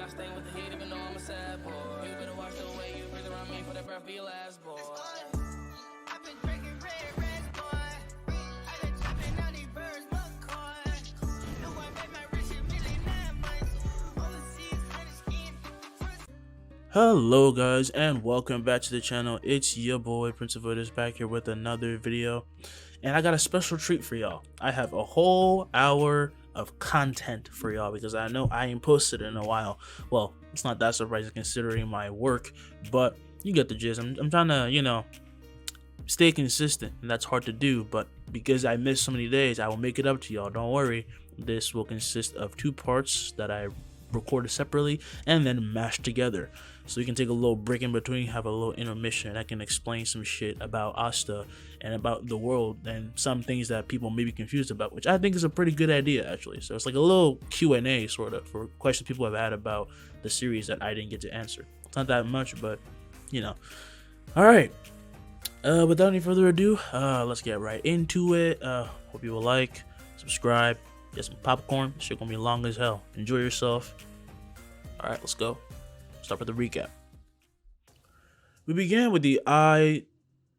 I stay with the heat even though I'm a sad boy. You better watch the way you breathe around me for that breath be your last boy. I've been drinking red boy. I've been chopping down these birds, McCoy. No, I made my rich in really 9 months. Overseas, honey skin. Hello guys and welcome back to the channel. It's your boy Prince of Otis back here with another video, and I got a special treat for y'all. I have a whole hour of content for y'all because I know I ain't posted in a while. Well, it's not that surprising considering my work, but you get the gist. I'm trying to, stay consistent, and that's hard to do, but because I missed so many days, I will make it up to y'all. Don't worry. This will consist of 2 parts that I recorded separately and then mashed together, so you can take a little break in between, have a little intermission. I can explain some shit about Asta and about the world and some things that people may be confused about, which I think is a pretty good idea actually. So it's like a little Q&A sort of for questions people have had about the series that I didn't get to answer. It's not that much, but all right, without any further ado, let's get right into it. Hope you will like, subscribe, get some popcorn. Shit gonna be long as hell. Enjoy yourself. All right, let's go. Start with the recap. We began with the Eye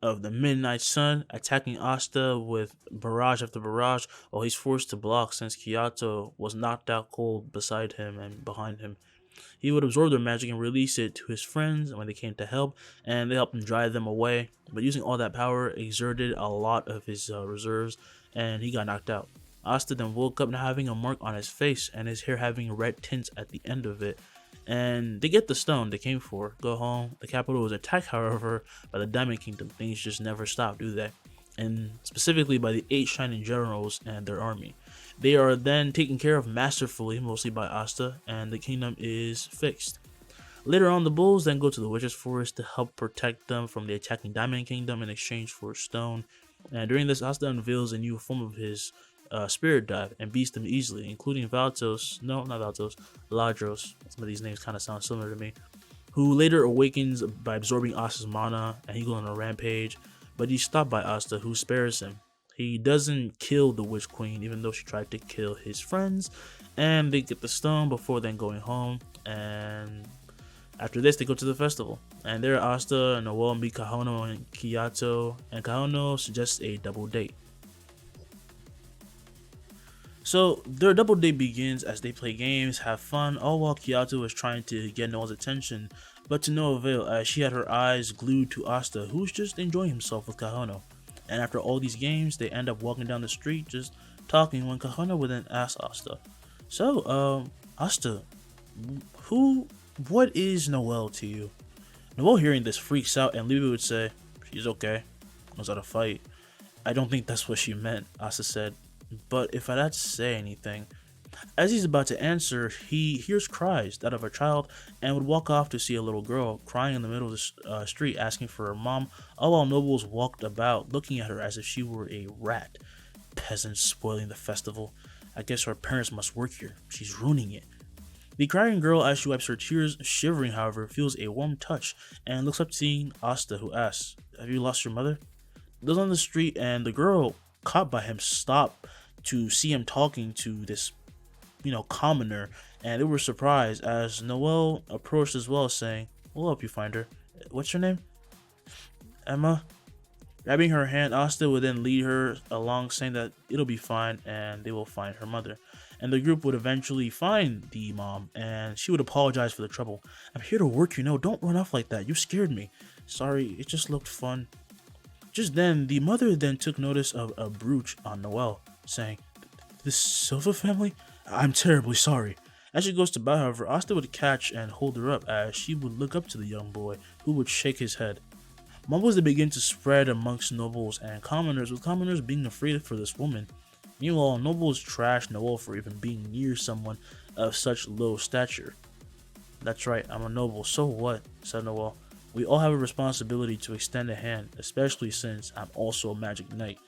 of the Midnight Sun attacking Asta with barrage after barrage, while he's forced to block since Kyoto was knocked out cold beside him and behind him. He would absorb their magic and release it to his friends when they came to help, and they helped him drive them away. But using all that power exerted a lot of his reserves, and he got knocked out. Asta then woke up now having a mark on his face and his hair having red tints at the end of it. And they get the stone they came for, go home. The capital was attacked, however, by the Diamond Kingdom. Things just never stop, do they? And specifically by the 8 Shining Generals and their army. They are then taken care of masterfully, mostly by Asta, and the kingdom is fixed. Later on, the Bulls then go to the Witch's Forest to help protect them from the attacking Diamond Kingdom in exchange for a stone. And during this, Asta unveils a new form of his spirit dive and beats them easily, including Ladros. Some of these names kind of sound similar to me. Who later awakens by absorbing Asta's mana, and he goes on a rampage, but he's stopped by Asta, who spares him. He doesn't kill the Witch Queen, even though she tried to kill his friends, and they get the stone before then going home. And after this, they go to the festival, and there Asta and Noelle meet Kahono and Kyoto, and Kahono suggests a double date. So their double date begins as they play games, have fun, all while Kyoto is trying to get Noelle's attention, but to no avail as she had her eyes glued to Asta, who's just enjoying himself with Kahono. And after all these games, they end up walking down the street just talking when Kahono would then ask Asta, "So, Asta, what is Noelle to you?" Noelle hearing this freaks out, and Libby would say, "She's okay, knows how to fight." "I don't think that's what she meant," Asta said. "But if I had to say anything." As he's about to answer, he hears cries, that of a child, and would walk off to see a little girl crying in the middle of the street asking for her mom, all while nobles walked about looking at her as if she were a rat. Peasants spoiling the festival. I guess her parents must work here. She's ruining it. The crying girl, as she wipes her tears, shivering however, feels a warm touch and looks up seeing Asta, who asks, "Have you lost your mother?" Goes on the street, and the girl, caught by him, stop to see him talking to this commoner, and they were surprised as Noelle approached as well, saying, "We'll help you find her. What's your name?" "Emma." Grabbing her hand, Asta would then lead her along, saying that it'll be fine and they will find her mother. And the group would eventually find the mom, and she would apologize for the trouble. "I'm here to work, don't run off like that. You scared me. Sorry, it just looked fun." Just then, the mother then took notice of a brooch on Noelle, saying, "The Silva family? I'm terribly sorry." As she goes to bow, however, Asta would catch and hold her up as she would look up to the young boy, who would shake his head. Mumbles then begin to spread amongst nobles and commoners, with commoners being afraid for this woman. Meanwhile, nobles trash Noelle for even being near someone of such low stature. "That's right, I'm a noble, so what?" said Noelle. "We all have a responsibility to extend a hand, especially since I'm also a magic knight.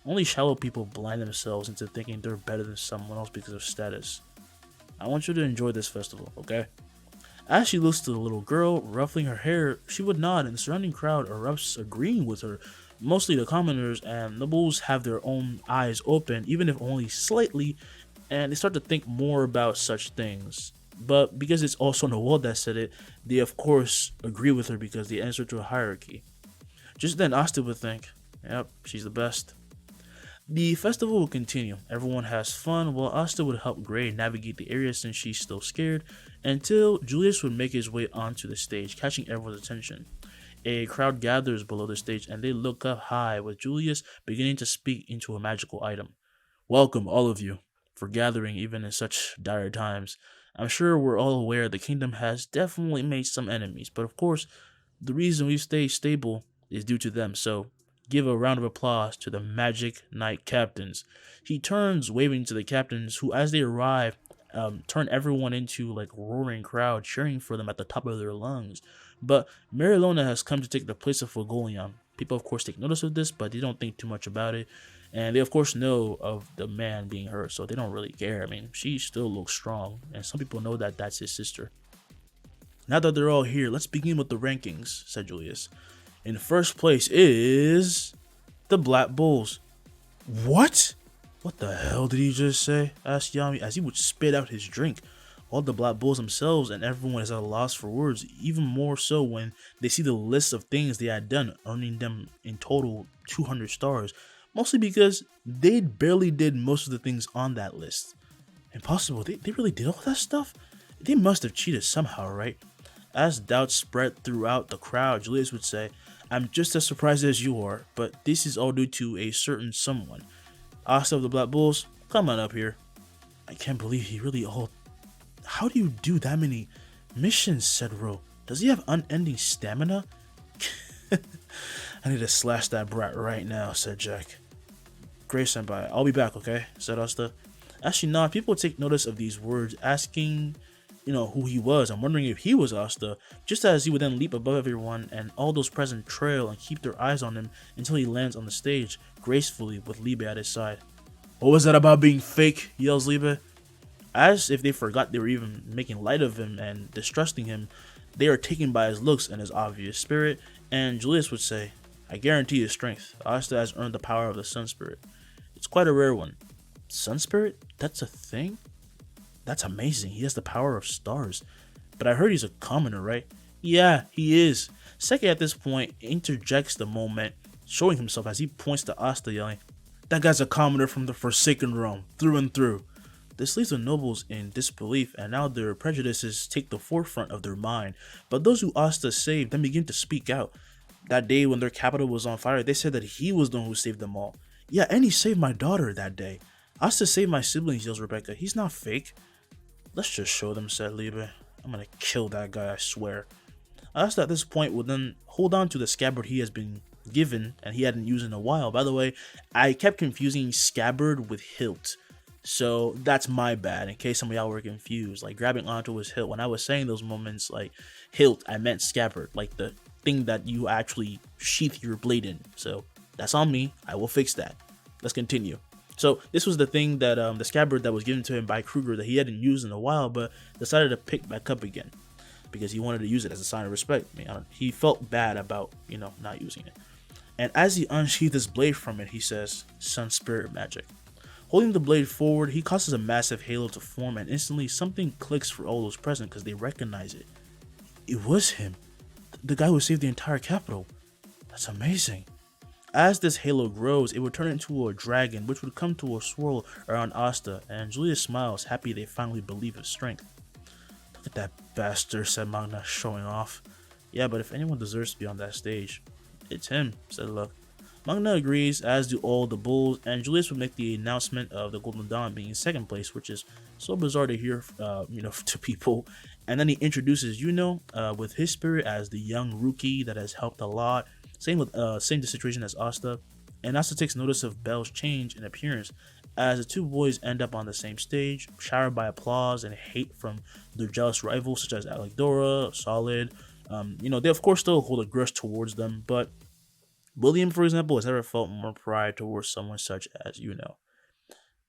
Only shallow people blind themselves into thinking they're better than someone else because of status. I want you to enjoy this festival, okay?" As she looks to the little girl, ruffling her hair, she would nod, and the surrounding crowd erupts agreeing with her. Mostly the commoners and nobles have their own eyes open, even if only slightly, and they start to think more about such things. But because it's also Noel that said it, they of course agree with her because they answer to a hierarchy. Just then Asta would think, yep, she's the best. The festival will continue. Everyone has fun while Asta would help Gray navigate the area since she's still scared, until Julius would make his way onto the stage, catching everyone's attention. A crowd gathers below the stage and they look up high with Julius beginning to speak into a magical item. Welcome, all of you, for gathering even in such dire times. I'm sure we're all aware the kingdom has definitely made some enemies, but of course, the reason we stay stable is due to them, so give a round of applause to the Magic Knight captains. He turns, waving to the captains, who, as they arrive, turn everyone into like a roaring crowd, cheering for them at the top of their lungs. But Marilona has come to take the place of Fogolion. People, of course, take notice of this, but they don't think too much about it. And they, of course, know of the man being hurt, so they don't really care. I mean, she still looks strong, and some people know that that's his sister. Now that they're all here, let's begin with the rankings, said Julius. In first place is the Black Bulls. What? What the hell did he just say? Asked Yami as he would spit out his drink. All the Black Bulls themselves and everyone is at a loss for words, even more so when they see the list of things they had done, earning them in total 200 stars, mostly because they barely did most of the things on that list. Impossible, they really did all that stuff? They must have cheated somehow, right? As doubts spread throughout the crowd, Julius would say, I'm just as surprised as you are, but this is all due to a certain someone. Asta of the Black Bulls, come on up here. I can't believe he really all... How do you do that many missions, said Ro. Does he have unending stamina? I need to slash that brat right now, said Jack. Grace Senpai, I'll be back, okay, said Asta. Actually, nah, people take notice of these words, asking, who he was. I'm wondering if he was Asta, just as he would then leap above everyone and all those present trail and keep their eyes on him until he lands on the stage, gracefully with Liebe at his side. What was that about being fake? Yells Liebe. As if they forgot they were even making light of him and distrusting him, they are taken by his looks and his obvious spirit, and Julius would say, I guarantee his strength. Asta has earned the power of the Sun Spirit. It's quite a rare one. Sun Spirit? That's a thing? That's amazing. He has the power of stars. But I heard he's a commoner, right? Yeah, he is. Seki at this point interjects the moment, showing himself as he points to Asta, yelling, that guy's a commoner from the Forsaken Realm, through and through. This leaves the nobles in disbelief, and now their prejudices take the forefront of their mind. But those who Asta saved then begin to speak out. That day when their capital was on fire, they said that he was the one who saved them all. Yeah, and he saved my daughter that day. Asta saved my siblings, yells Rebecca. He's not fake. Let's just show them, said Liebe. I'm gonna kill that guy, I swear. Asta at this point would then hold on to the scabbard he has been given and he hadn't used in a while. By the way, I kept confusing scabbard with hilt. So that's my bad, in case some of y'all were confused. Like grabbing onto his hilt. When I was saying those moments like hilt, I meant scabbard. Like the thing that you actually sheath your blade in. So that's on me. I will fix that. Let's continue. So this was the thing that the scabbard that was given to him by Kruger that he hadn't used in a while, but decided to pick back up again because he wanted to use it as a sign of respect. I mean, he felt bad about not using it. And as he unsheathed his blade from it, he says, Sun Spirit Magic. Holding the blade forward, he causes a massive halo to form, and instantly something clicks for all those present because they recognize it. It was him, the guy who saved the entire capital. That's amazing. As this halo grows, it would turn into a dragon, which would come to a swirl around Asta, and Julius smiles, happy they finally believe his strength. Look at that bastard, said Magna, showing off. Yeah, but if anyone deserves to be on that stage, it's him, said Luck. Magna agrees, as do all the bulls, and Julius would make the announcement of the Golden Dawn being in second place, which is so bizarre to hear, to people. And then he introduces with his spirit as the young rookie that has helped a lot. Same the situation as Asta, and Asta takes notice of Belle's change in appearance as the two boys end up on the same stage, showered by applause and hate from their jealous rivals such as Alec Solid. They of course still hold a grudge towards them, but William, for example, has never felt more pride towards someone such as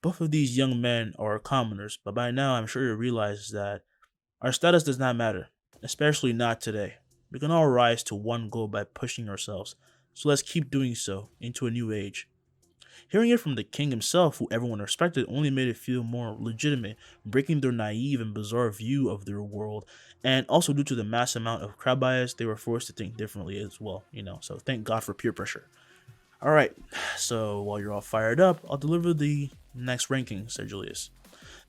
Both of these young men are commoners, but by now I'm sure you realize that our status does not matter, especially not today. We can all rise to one goal by pushing ourselves, so let's keep doing so into a new age. Hearing it from the king himself, who everyone respected, only made it feel more legitimate, breaking their naive and bizarre view of their world. And also, due to the mass amount of crowd bias, they were forced to think differently as well, so thank God for peer pressure. Alright, so while you're all fired up, I'll deliver the next ranking, said Julius.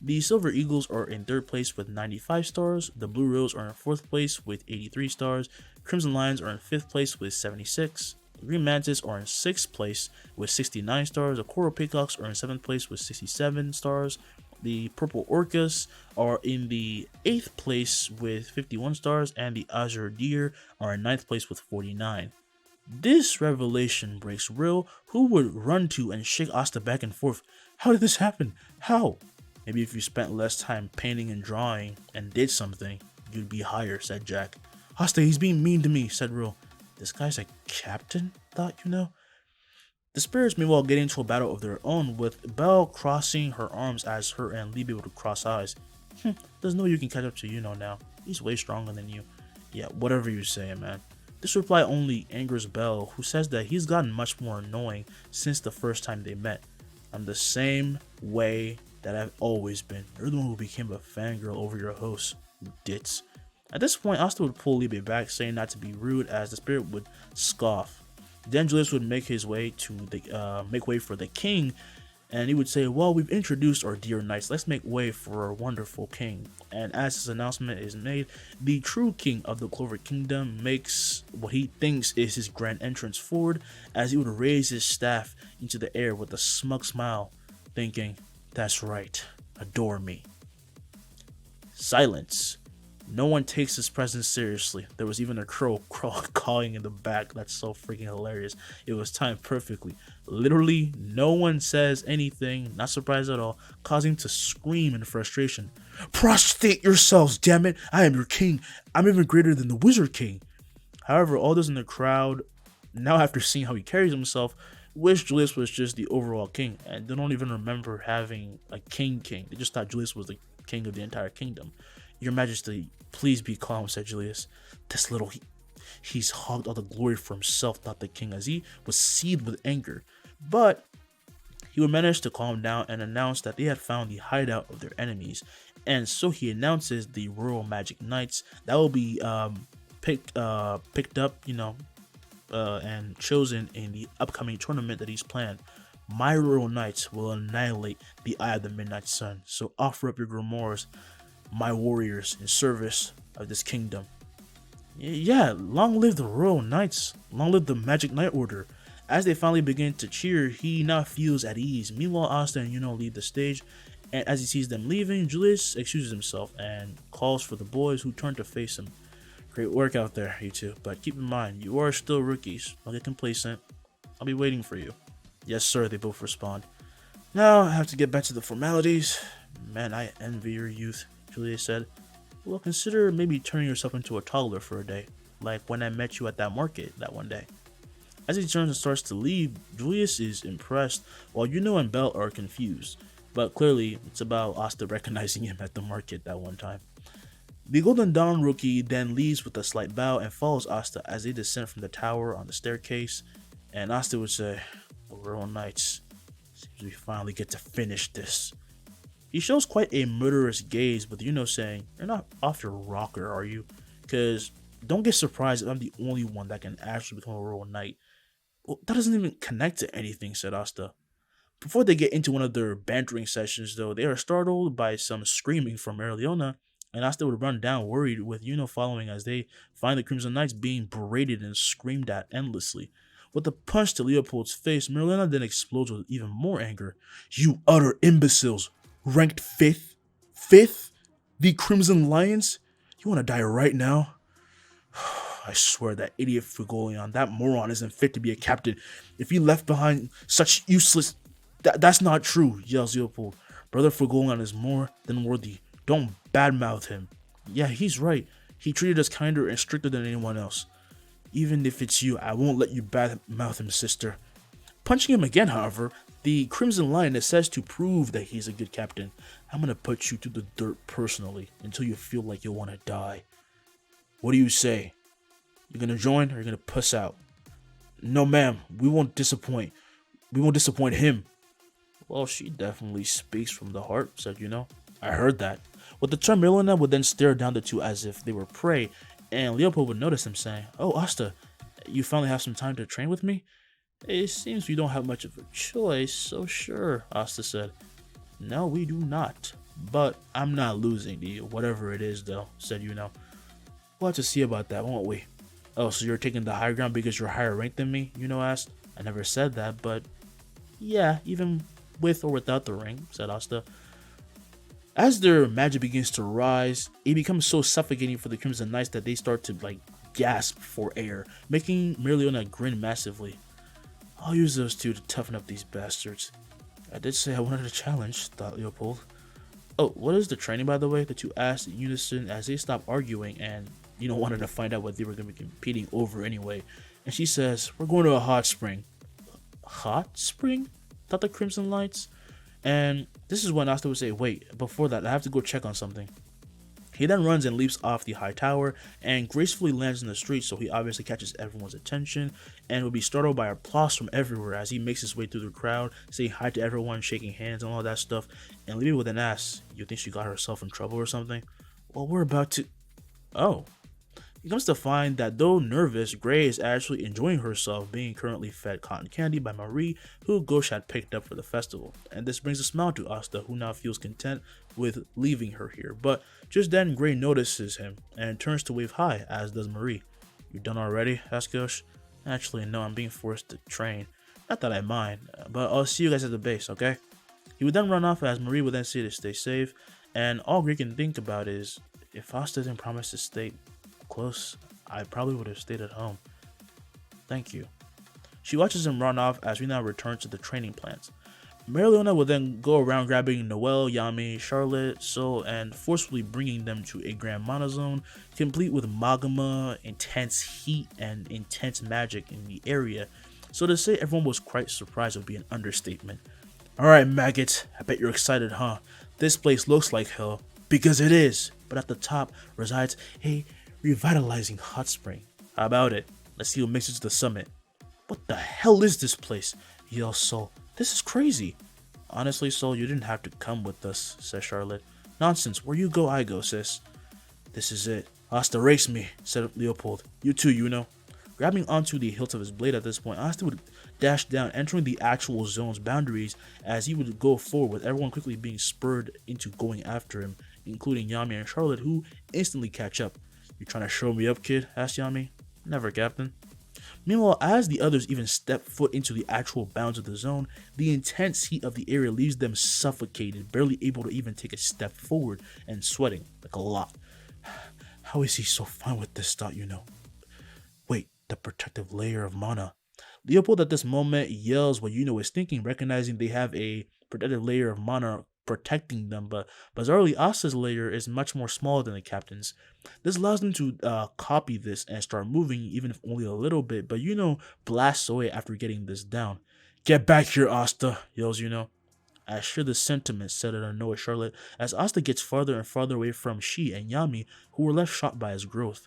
The Silver Eagles are in 3rd place with 95 stars, the Blue Rails are in 4th place with 83 stars, Crimson Lions are in 5th place with 76, the Green Mantis are in 6th place with 69 stars, the Coral Peacocks are in 7th place with 67 stars, the Purple Orcas are in the 8th place with 51 stars, and the Azure Deer are in 9th place with 49. This revelation breaks Real, who would run to and shake Asta back and forth. How did this happen? How? Maybe if you spent less time painting and drawing and did something, you'd be higher, said Jack. Asta, he's being mean to me, said Real. This guy's a captain, thought The spirits meanwhile get into a battle of their own, with Belle crossing her arms as her and Libby would cross eyes. There's no way you can catch up to now. He's way stronger than you. Yeah, whatever you say, man. This reply only angers Belle, who says that he's gotten much more annoying since the first time they met. I'm the same way that I've always been. You're the one who became a fangirl over your host, you ditz. At this point, Asta would pull Libby back, saying not to be rude, as the spirit would scoff. Then Julius would make way for the king, and he would say, well, we've introduced our dear knights, let's make way for our wonderful king. And as this announcement is made, the true king of the Clover Kingdom makes what he thinks is his grand entrance forward, as he would raise his staff into the air with a smug smile, thinking, that's right, adore me. Silence. No one takes his presence seriously. There was even a crow cawing in the back. That's so freaking hilarious. It was timed perfectly. Literally, no one says anything, not surprised at all, causing him to scream in frustration. Prostrate yourselves, damn it! I am your king. I'm even greater than the Wizard King. However, all those in the crowd, now after seeing how he carries himself, wish Julius was just the overall king, and they don't even remember having a king. They just thought Julius was the king of the entire kingdom. Your Majesty, please be calm, said Julius. This little he's hogged all the glory for himself, thought the king, as he was seethed with anger. But he would manage to calm down and announce that they had found the hideout of their enemies. And so he announces the Royal Magic Knights that will be picked up, and chosen in the upcoming tournament that he's planned. My Royal Knights will annihilate the Eye of the Midnight Sun, so offer up your grimoires, my warriors, in service of this kingdom. Yeah, long live the Royal Knights, long live the Magic Knight Order. As they finally begin to cheer, he now feels at ease. Meanwhile, Asta and Yuno leave the stage, and as he sees them leaving, Julius excuses himself and calls for the boys, who turn to face him. Great work out there, you two, but keep in mind, you are still rookies. Don't get complacent. I'll be waiting for you. Yes, sir, they both respond. Now I have to get back to the formalities. Man, I envy your youth, Julius said. Well, consider maybe turning yourself into a toddler for a day, like when I met you at that market that one day. As he turns and starts to leave, Julius is impressed, while Yuno and Belle are confused. But clearly, it's about Asta recognizing him at the market that one time. The Golden Dawn rookie then leaves with a slight bow and follows Asta as they descend from the tower on the staircase. And Asta would say, the Royal Knights, seems we finally get to finish this. He shows quite a murderous gaze, with Yuno saying, you're not off your rocker, are you? Because don't get surprised if I'm the only one that can actually become a Royal Knight. Well, that doesn't even connect to anything, said Asta. Before they get into one of their bantering sessions, though, they are startled by some screaming from Merliona, and Asta would run down worried, with Yuno following as they find the Crimson Knights being berated and screamed at endlessly. With a punch to Leopold's face, Merliona then explodes with even more anger. You utter imbeciles! Ranked 5th? 5th? The Crimson Lions? You want to die right now? I swear that idiot Fugolion, that moron, isn't fit to be a captain. If he left behind such useless... That's not true, yells Leopold. Brother Fugolion is more than worthy. Don't badmouth him. Yeah, he's right. He treated us kinder and stricter than anyone else. Even if it's you, I won't let you badmouth him, sister. Punching him again, however, the Crimson Lion says to prove that he's a good captain, I'm gonna put you to the dirt personally until you feel like you'll want to die. What do you say? You're gonna join or you're gonna puss out? No, ma'am, we won't disappoint. We won't disappoint him. Well, she definitely speaks from the heart, said Yuno. I heard that. With the term, Milena would then stare down the two as if they were prey, and Leopold would notice him saying, Oh, Asta, you finally have some time to train with me? It seems we don't have much of a choice, so sure, Asta said. No, we do not. But I'm not losing to you, whatever it is, though, said Yuno. We'll have to see about that, won't we? Oh, so you're taking the high ground because you're higher ranked than me? Yuno asked. I never said that, but yeah, even with or without the ring, said Asta. As their magic begins to rise, it becomes so suffocating for the Crimson Knights that they start to gasp for air, making Merleona grin massively. I'll use those two to toughen up these bastards. I did say I wanted a challenge, thought Leopold. Oh, what is the training, by the way? The two asked in unison as they stopped arguing and wanted to find out what they were going to be competing over anyway. And she says, we're going to a hot spring. Hot spring? Thought the Crimson Lights. And this is when Asta would say, wait, before that, I have to go check on something. He then runs and leaps off the high tower and gracefully lands in the street, so he obviously catches everyone's attention and will be startled by applause from everywhere as he makes his way through the crowd, saying hi to everyone, shaking hands and all that stuff, and leaving with an ass. You think she got herself in trouble or something? Well, we're about to... Oh. He comes to find that though nervous, Gray is actually enjoying herself being currently fed cotton candy by Marie, who Gauche had picked up for the festival. And this brings a smile to Asta, who now feels content with leaving her here. But just then, Gray notices him and turns to wave hi, as does Marie. You done already? Asks Gauche. Actually, no, I'm being forced to train. Not that I mind, but I'll see you guys at the base, okay? He would then run off as Marie would then say to stay safe, and all Gray can think about is, if Asta didn't promise to stay close, I probably would have stayed at home. Thank you. She watches him run off as we now return to the training plants. Merleona will then go around grabbing Noelle, Yami, Charlotte, Sol, and forcefully bringing them to a grand mana zone, complete with magma, intense heat, and intense magic in the area. So to say everyone was quite surprised would be an understatement. Alright maggots, I bet you're excited, huh? This place looks like hell, because it is, but at the top resides a revitalizing hot spring. How about it? Let's see what makes it to the summit. What the hell is this place? Yells Sol. This is crazy. Honestly, Sol, you didn't have to come with us, says Charlotte. Nonsense, where you go, I go, sis. This is it. Asta, race me, said Leopold. You too, Yuno. Grabbing onto the hilt of his blade at this point, Asta would dash down, entering the actual zone's boundaries as he would go forward, with everyone quickly being spurred into going after him, including Yami and Charlotte, who instantly catch up. You trying to show me up, kid? Asked Yami. Never, Captain. Meanwhile, as the others even step foot into the actual bounds of the zone, the intense heat of the area leaves them suffocated, barely able to even take a step forward, and sweating like a lot. How is he so fine with this, thought Yuno? Wait, the protective layer of mana. Leopold at this moment yells what Yuno is thinking, recognizing they have a protective layer of mana protecting them, but bizarrely Asta's layer is much more smaller than the captain's. This allows them to copy this and start moving, even if only a little bit, but Yuno blasts away after getting this down. Get back here, Asta, yells Yuno. I share the sentiment, said an annoyed Charlotte, as Asta gets farther and farther away from she and Yami, who were left shocked by his growth.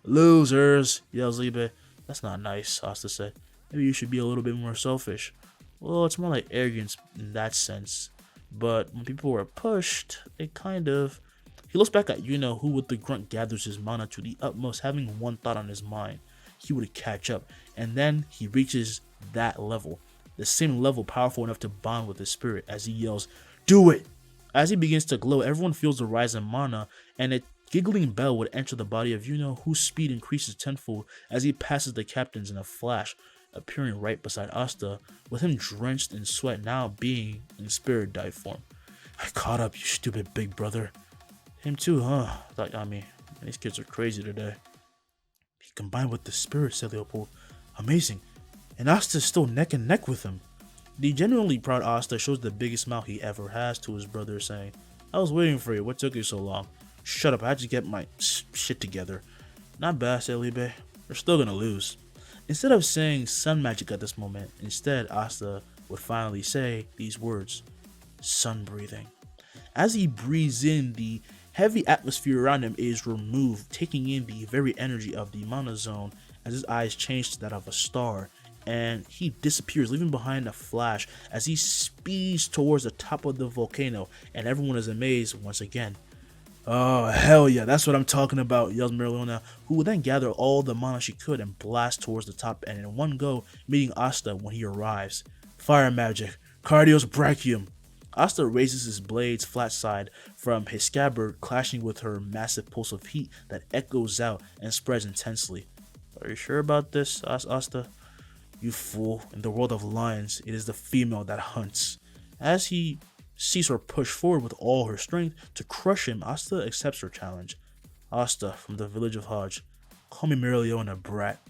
Losers, yells Liebe. That's not nice, Asta said. Maybe you should be a little bit more selfish. Well, it's more like arrogance in that sense. But when people were pushed, it kind of... He looks back at Yuno, who with the grunt gathers his mana to the utmost, having one thought on his mind. He would catch up, and then he reaches that level. The same level powerful enough to bond with his spirit, as he yells, "Do it!" As he begins to glow, everyone feels the rise in mana, and a giggling bell would enter the body of Yuno, whose speed increases tenfold as he passes the captains in a flash, appearing right beside Asta, with him drenched in sweat, now being in spirit dive form. I caught up, you stupid big brother. Him too, huh? Thought Yami. These kids are crazy today. He combined with the spirit, said Leopold. Amazing. And Asta's still neck and neck with him. The genuinely proud Asta shows the biggest smile he ever has to his brother, saying, I was waiting for you, what took you so long? Shut up, I had to get my shit together. Not bad, said Liebe. We're still gonna lose. Instead of saying sun magic at this moment, instead Asta would finally say these words, sun breathing. As he breathes in, the heavy atmosphere around him is removed, taking in the very energy of the mana zone as his eyes change to that of a star, and he disappears, leaving behind a flash as he speeds towards the top of the volcano, and everyone is amazed once again. Oh, hell yeah, that's what I'm talking about, yells Mereoleona, who will then gather all the mana she could and blast towards the top, and in one go, meeting Asta when he arrives. Fire magic, Cardio's Brachium. Asta raises his blades flat side from his scabbard, clashing with her massive pulse of heat that echoes out and spreads intensely. Are you sure about this, Asta? You fool, in the world of lions, it is the female that hunts. As he sees her push forward with all her strength to crush him, Asta accepts her challenge. Asta, from the village of Hodge. Call me Mereoleona, brat.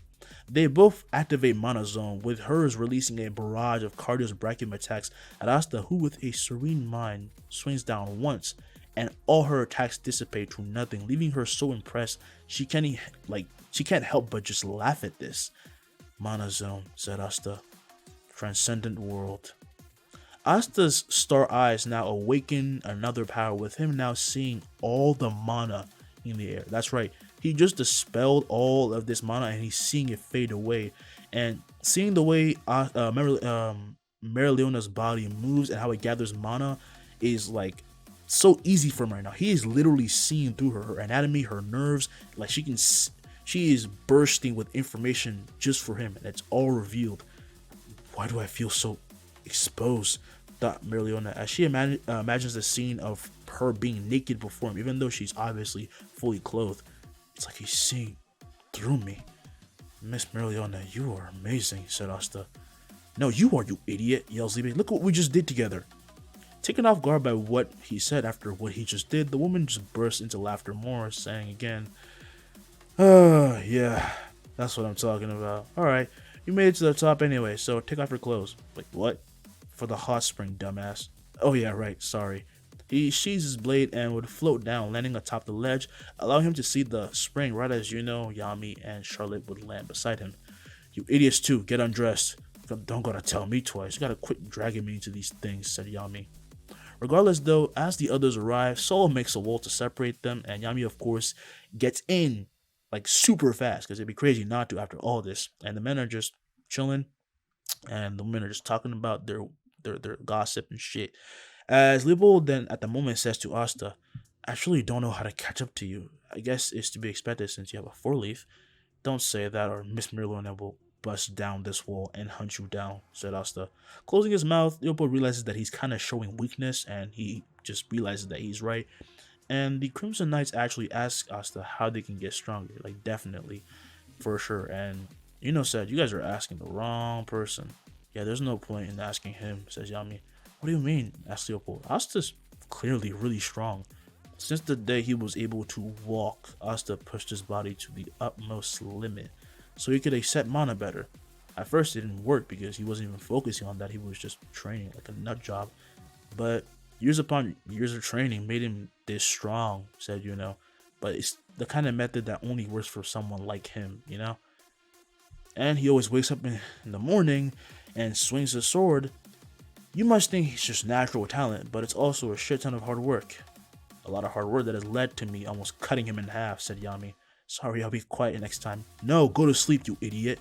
They both activate Mana Zone, with hers releasing a barrage of Cardio's Brachium attacks at Asta, who with a serene mind swings down once, and all her attacks dissipate to nothing, leaving her so impressed she can't help but just laugh at this. Mana Zone, said Asta. Transcendent world. Asta's star eyes now awaken another power, with him now seeing all the mana in the air. That's right, he just dispelled all of this mana and he's seeing it fade away. And seeing the way Mereoleona's body moves and how it gathers mana is like so easy for him right now. He is literally seeing through her anatomy, her nerves, like she is bursting with information just for him, and it's all revealed. Why do I feel so exposed? Thought Mereoleona as she imagines the scene of her being naked before him, even though she's obviously fully clothed. It's like he's seeing through me. Miss Mereoleona, you are amazing, said Asta. No, you are, you idiot, yells Liebe. Look what we just did together. Taken off guard by what he said after what he just did, the woman just burst into laughter more, saying again, yeah, that's what I'm talking about. Alright, you made it to the top anyway, so take off your clothes. Like, what? For the hot spring, dumbass. Oh yeah, right, sorry. He sheathes his blade and would float down, landing atop the ledge, allowing him to see the spring right as Yuno, Yami, and Charlotte would land beside him. You idiots too, get undressed. Don't gotta tell me twice, you gotta quit dragging me into these things, said Yami. Regardless though, as the others arrive, Solo makes a wall to separate them, and Yami of course gets in like super fast, because it'd be crazy not to after all this. And the men are just chilling, and the women are just talking about their gossip and shit. As Leopold then at the moment says to Asta, I truly don't know how to catch up to you. I guess it's to be expected since you have a 4-leaf. Don't say that or Miss Mereoleona will bust down this wall and hunt you down, said Asta. Closing his mouth, Leopold realizes that he's kind of showing weakness, and he just realizes that he's right. And the Crimson Knights actually ask Asta how they can get stronger, like definitely, for sure. And Yuno said, you guys are asking the wrong person. Yeah, there's no point in asking him, says Yami. What do you mean? Asked Leopold. Asta's clearly really strong. Since the day he was able to walk, Asta pushed his body to the utmost limit, so he could accept mana better. At first it didn't work because he wasn't even focusing on that, he was just training like a nut job. But years upon years of training made him this strong, said Yuno. But it's the kind of method that only works for someone like him, you know? And he always wakes up in the morning and swings his sword. You must think he's just natural talent, but it's also a shit ton of hard work. A lot of hard work that has led to me almost cutting him in half, said Yami. Sorry, I'll be quiet next time. No, go to sleep, you idiot.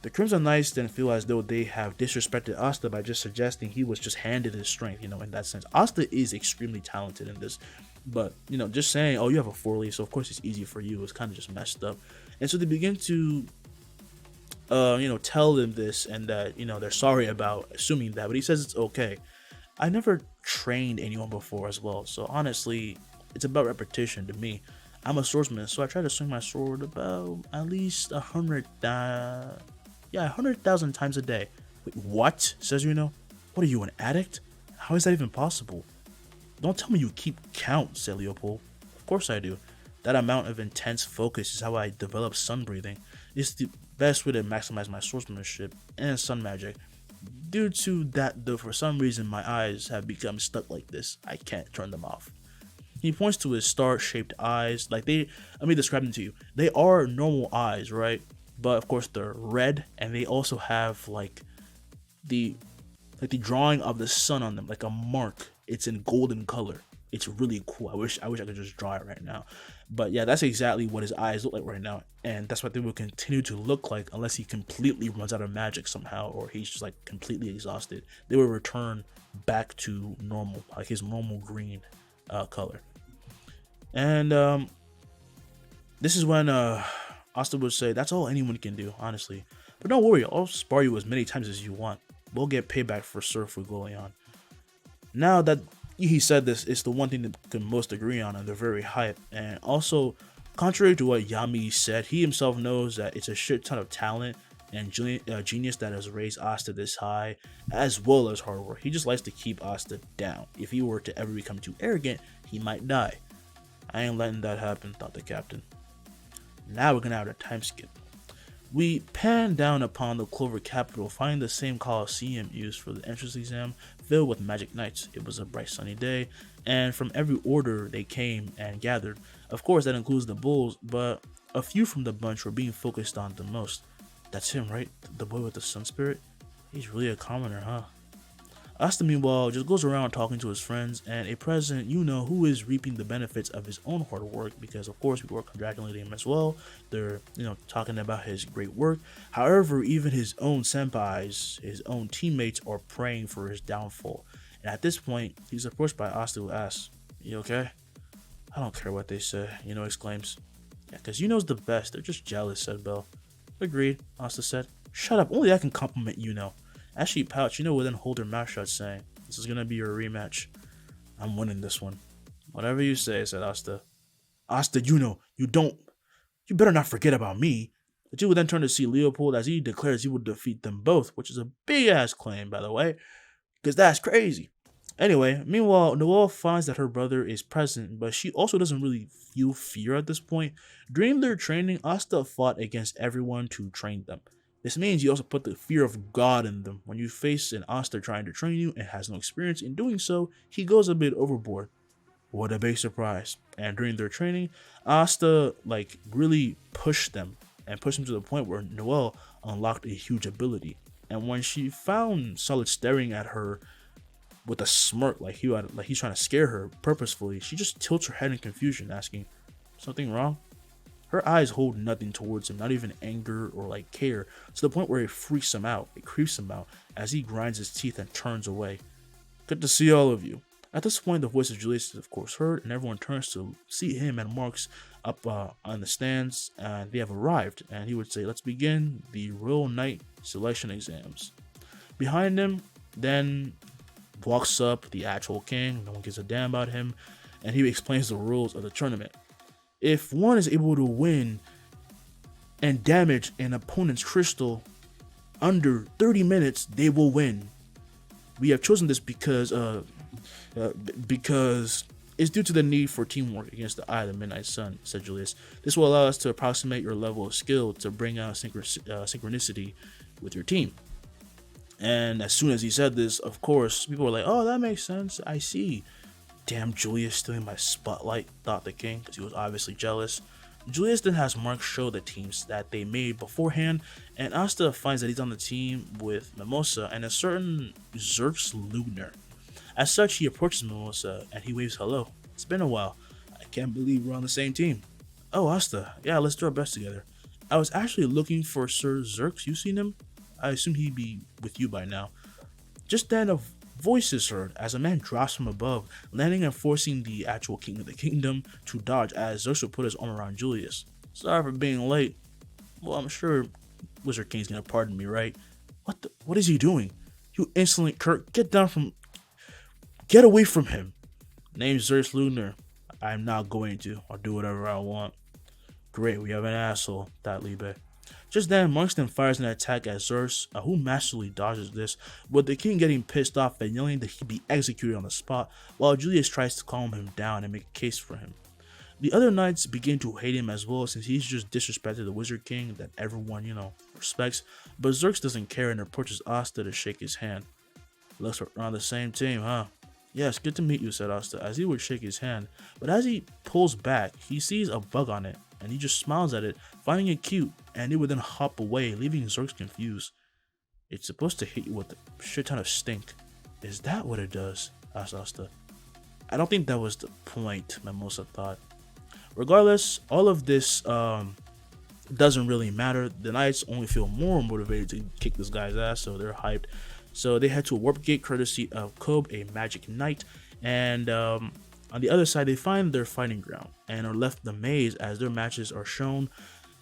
The Crimson Knights then feel as though they have disrespected Asta by just suggesting he was just handed his strength, you know, in that sense. Asta is extremely talented in this, but, you know, just saying, oh, you have a 4-leaf, so of course it's easy for you, is kind of just messed up. And so they begin to tell him this, and that, you know, they're sorry about assuming that, but he says it's okay. I never trained anyone before as well, so honestly, it's about repetition to me. I'm a swordsman, so I try to swing my sword about at least 100,000 times a day. Wait, what? Says Yuno. What are you, an addict? How is that even possible? Don't tell me you keep count, said Leopold. Of course I do. That amount of intense focus is how I develop sun breathing. It's the best way to maximize my swordsmanship and sun magic. Due to that though, for some reason my eyes have become stuck like this. I can't turn them off. He points to his star-shaped eyes. Like let me describe them to you. They are normal eyes, right? But of course they're red, and they also have like the drawing of the sun on them, like a mark. It's in golden color. It's really cool. I wish I could just draw it right now. But yeah, that's exactly what his eyes look like right now, and that's what they will continue to look like unless he completely runs out of magic somehow, or he's just like completely exhausted. They will return back to normal, like his normal green color. And this is when Asta would say, "That's all anyone can do, honestly. But don't worry, I'll spar you as many times as you want. We'll get payback for Surf with Goleon." Now that he said this, it's the one thing that can most agree on, and they're very hype. And also, contrary to what Yami said, he himself knows that it's a shit ton of talent and genius that has raised Asta this high, as well as hard work. He just likes to keep Asta down. If he were to ever become too arrogant, he might die. I ain't letting that happen, thought the captain. Now we're gonna have a time skip. We pan down upon the Clover capital, finding the same Coliseum used for the entrance exam, filled with magic knights. It was a bright sunny day, and from every order they came and gathered. Of course, that includes the bulls, but a few from the bunch were being focused on the most. That's him, right? The boy with the sun spirit? He's really a commoner, huh? Asta, meanwhile, just goes around talking to his friends, and a president, who is reaping the benefits of his own hard work, because of course people are congratulating him as well. They're, talking about his great work. However, even his own senpais, his own teammates are praying for his downfall. And at this point, he's approached by Asta, who asks, "You okay?" "I don't care what they say," exclaims. "Yeah, because the best. They're just jealous," said Belle. "Agreed," Asta said. "Shut up, only I can compliment As she pouts, would then hold her mouth shut, saying, "This is gonna be your rematch. I'm winning this one." "Whatever you say," said Asta. "Asta, you better not forget about me." The two would then turn to see Leopold as he declares he will defeat them both, which is a big ass claim, by the way, because that's crazy. Anyway, meanwhile, Noelle finds that her brother is present, but she also doesn't really feel fear at this point. During their training, Asta fought against everyone to train them. This means you also put the fear of God in them. When you face an Asta trying to train you and has no experience in doing so, he goes a bit overboard. What a big surprise. And during their training, Asta really pushed them to the point where Noelle unlocked a huge ability. And when she found Solid staring at her with a smirk like he's trying to scare her purposefully, she just tilts her head in confusion, asking, "Something wrong?" Her eyes hold nothing towards him, not even anger or care, to the point where it creeps him out as he grinds his teeth and turns away. "Good to see all of you." At this point, the voice of Julius is of course heard, and everyone turns to see him and Marks up on the stands, and they have arrived, and he would say, "Let's begin the Royal Knight selection exams." Behind him, then walks up the actual king. No one gives a damn about him, and he explains the rules of the tournament. If one is able to win and damage an opponent's crystal under 30 minutes, they will win. We have chosen this because it's due to the need for teamwork against the Eye of the Midnight Sun, said Julius. This will allow us to approximate your level of skill to bring out synchronicity with your team. And as soon as he said this, of course, people were like, "Oh, that makes sense. I see." Damn, Julius stealing my spotlight, thought the king, because he was obviously jealous. Julius then has Mark show the teams that they made beforehand, and Asta finds that he's on the team with Mimosa and a certain Xerx Lugner. As such, he approaches Mimosa and he waves hello. "It's been a while. I can't believe we're on the same team." "Oh, Asta, yeah, let's do our best together. I was actually looking for Sir Xerx. You seen him? I assume he'd be with you by now." Just then, a voice is heard as a man drops from above, landing and forcing the actual king of the kingdom to dodge as Xerx would put his arm around Julius. "Sorry for being late." "Well, I'm sure Wizard King's gonna pardon me, right?" What is he doing? "You insolent Kirk, get away from him." "Name's Xerx Lugner. I'm not going to. I'll do whatever I want." "Great, we have an asshole," thought Liebe. Just then, Monkston fires an attack at Xerx, who masterfully dodges this, with the king getting pissed off and yelling that he be executed on the spot, while Julius tries to calm him down and make a case for him. The other knights begin to hate him as well, since he's just disrespected the Wizard King that everyone, respects, but Xerx doesn't care and approaches Asta to shake his hand. "Looks like we're on the same team, huh?" "Yes, good to meet you," said Asta, as he would shake his hand, but as he pulls back, he sees a bug on it, and he just smiles at it, finding it cute, and it would then hop away, leaving Xerx confused. "It's supposed to hit you with a shit ton of stink. Is that what it does?" asked Asta. I don't think that was the point, Mimosa thought. Regardless, all of this doesn't really matter. The Knights only feel more motivated to kick this guy's ass, so they're hyped. So they head to a warp gate courtesy of Kobe, a magic knight, and on the other side they find their fighting ground and are left the maze as their matches are shown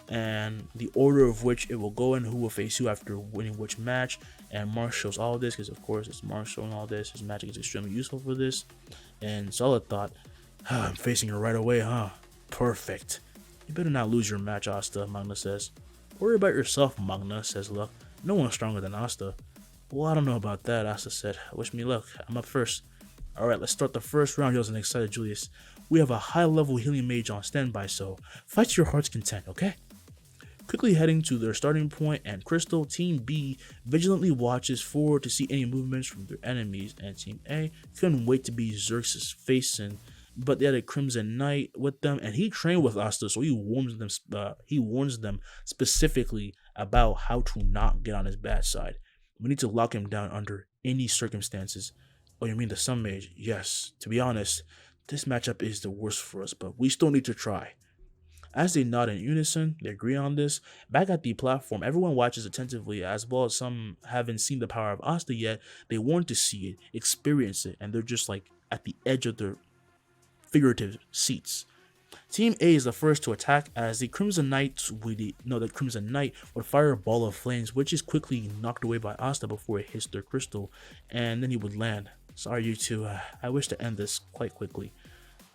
and the order of which it will go in, who will face who after winning which match. And Mark shows all this because of course it's Mark showing all this. His magic is extremely useful for this. And Solid thought, I'm facing her right away, huh? Perfect. You better not lose your match, Asta, Magna says. Worry about yourself, Magna, says Luck. No one's stronger than Asta. Well, I don't know about that, Asta said. Wish me luck. I'm up first. Alright, let's start the first round, yells an excited Julius. We have a high-level healing mage on standby, so fight to your heart's content, okay? Quickly heading to their starting point, and Crystal, Team B, vigilantly watches forward to see any movements from their enemies, and Team A couldn't wait to be Xerxes facing, but they had a Crimson Knight with them, and he trained with Asta, so he warns them specifically about how to not get on his bad side. We need to lock him down under any circumstances. Oh, you mean the Sun Mage? Yes. To be honest, this matchup is the worst for us, but we still need to try. As they nod in unison, they agree on this. Back at the platform, everyone watches attentively, as well as some haven't seen the power of Asta yet. They want to see it, experience it, and they're just like at the edge of their figurative seats. Team A is the first to attack as the Crimson Knight would fire a ball of flames, which is quickly knocked away by Asta before it hits their crystal, and then he would land. Sorry you two, I wish to end this quite quickly.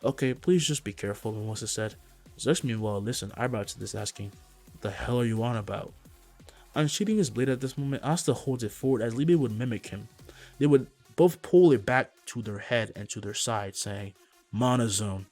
Okay, please just be careful, Mimosa said. Zeus meanwhile listened eyebrow to this, asking, what the hell are you on about? Unsheathing his blade at this moment, Asta holds it forward as Libe would mimic him. They would both pull it back to their head and to their side, saying, Mana Zone.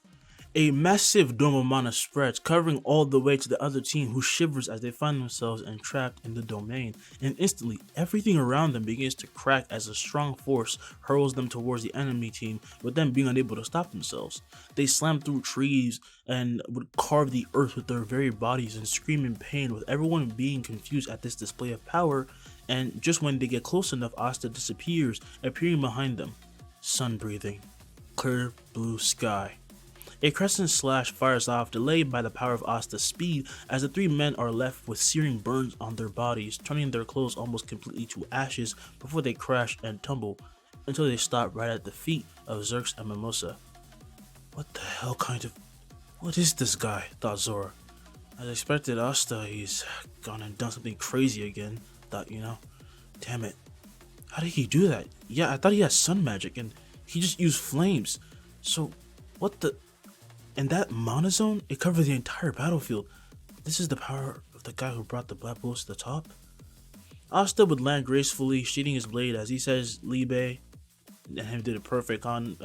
A massive dome of mana spreads, covering all the way to the other team, who shivers as they find themselves entrapped in the domain, and instantly everything around them begins to crack as a strong force hurls them towards the enemy team, with them being unable to stop themselves. They slam through trees and would carve the earth with their very bodies and scream in pain, with everyone being confused at this display of power. And just when they get close enough, Asta disappears, appearing behind them. Sun breathing. Clear blue sky. A crescent slash fires off, delayed by the power of Asta's speed, as the three men are left with searing burns on their bodies, turning their clothes almost completely to ashes before they crash and tumble, until they stop right at the feet of Xerxes and Mimosa. What the hell kind of... What is this guy? Thought Zora. As expected, Asta, he's gone and done something crazy again. Thought, damn it. How did he do that? Yeah, I thought he had sun magic, and he just used flames. So, what the... And that mana zone, it covered the entire battlefield. This is the power of the guy who brought the black bullets to the top. Asta would land gracefully, sheathing his blade as he says Libe, and him did it perfect on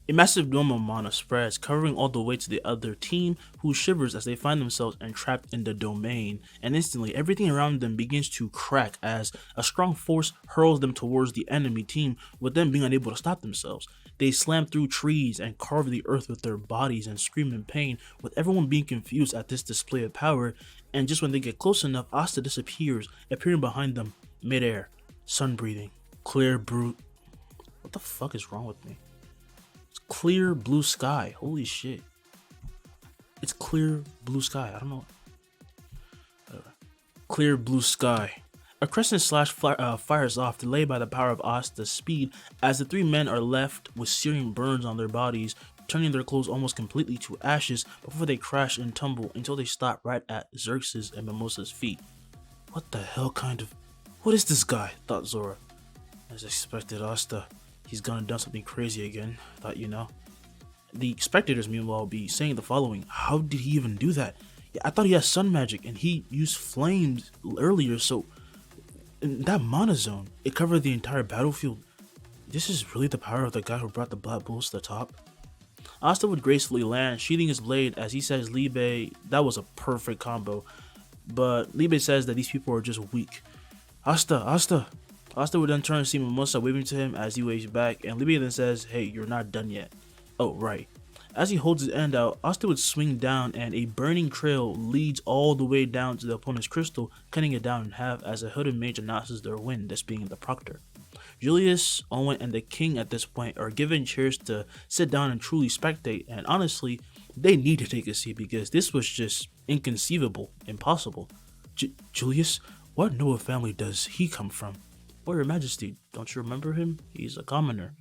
a massive dome of mana spreads, covering all the way to the other team, who shivers as they find themselves entrapped in the domain, and instantly everything around them begins to crack as a strong force hurls them towards the enemy team, with them being unable to stop themselves. They slam through trees and carve the earth with their bodies and scream in pain, with everyone being confused at this display of power. And just when they get close enough, Asta disappears, appearing behind them midair. Sun breathing. Clear blue... What the fuck is wrong with me? It's clear blue sky. Holy shit. It's clear blue sky. I don't know. Clear blue sky. A crescent slash fires off, delayed by the power of Asta's speed, as the three men are left with searing burns on their bodies, turning their clothes almost completely to ashes before they crash and tumble until they stop right at Xerxes and Mimosa's feet. What the hell kind of... What is this guy? Thought Zora. As expected, Asta, he's gonna done something crazy again. Thought, The spectators, meanwhile, be saying the following. How did he even do that? Yeah, I thought he had sun magic and he used flames earlier, so... In that mana zone, it covered the entire battlefield. This is really the power of the guy who brought the black bulls to the top. Asta would gracefully land, sheathing his blade as he says Libe, that was a perfect combo. But Libe says that these people are just weak. Asta. Asta would then turn and see Mimosa waving to him as he waves back, and Libe then says, hey, you're not done yet. Oh, right. As he holds his end out, Asta would swing down and a burning trail leads all the way down to the opponent's crystal, cutting it down in half as a hooded mage announces their win, this being the Proctor. Julius, Owen, and the king at this point are given chairs to sit down and truly spectate, and honestly, they need to take a seat because this was just inconceivable, impossible. Julius, what noble family does he come from? Or your majesty, don't you remember him? He's a commoner.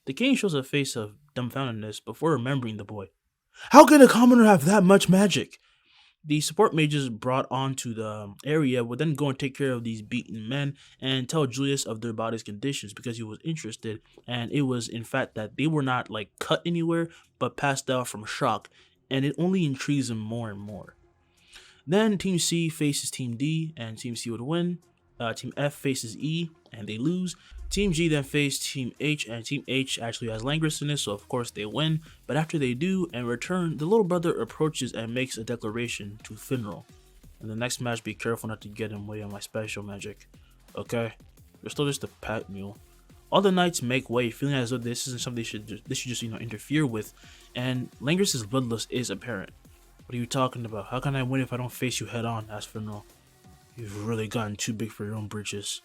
The king shows a face of dumbfoundedness before remembering the boy. How can a commoner have that much magic? The support mages brought onto the area would then go and take care of these beaten men and tell Julius of their body's conditions because he was interested, and it was in fact that they were not like cut anywhere but passed out from shock, and it only intrigues him more and more. Then Team C faces Team D, and Team C would win. Team F faces E, and they lose. Team G then faced Team H, and Team H actually has language in this, so of course they win. But after they do, in return, the little brother approaches and makes a declaration to Finral. In the next match, be careful not to get in the way of my special magic. Okay? You're still just a pack mule. All the knights make way, feeling as though this isn't something they should just interfere with, and Langris's bloodlust is apparent. What are you talking about? How can I win if I don't face you head on? Asked Finral. You've really gotten too big for your own britches.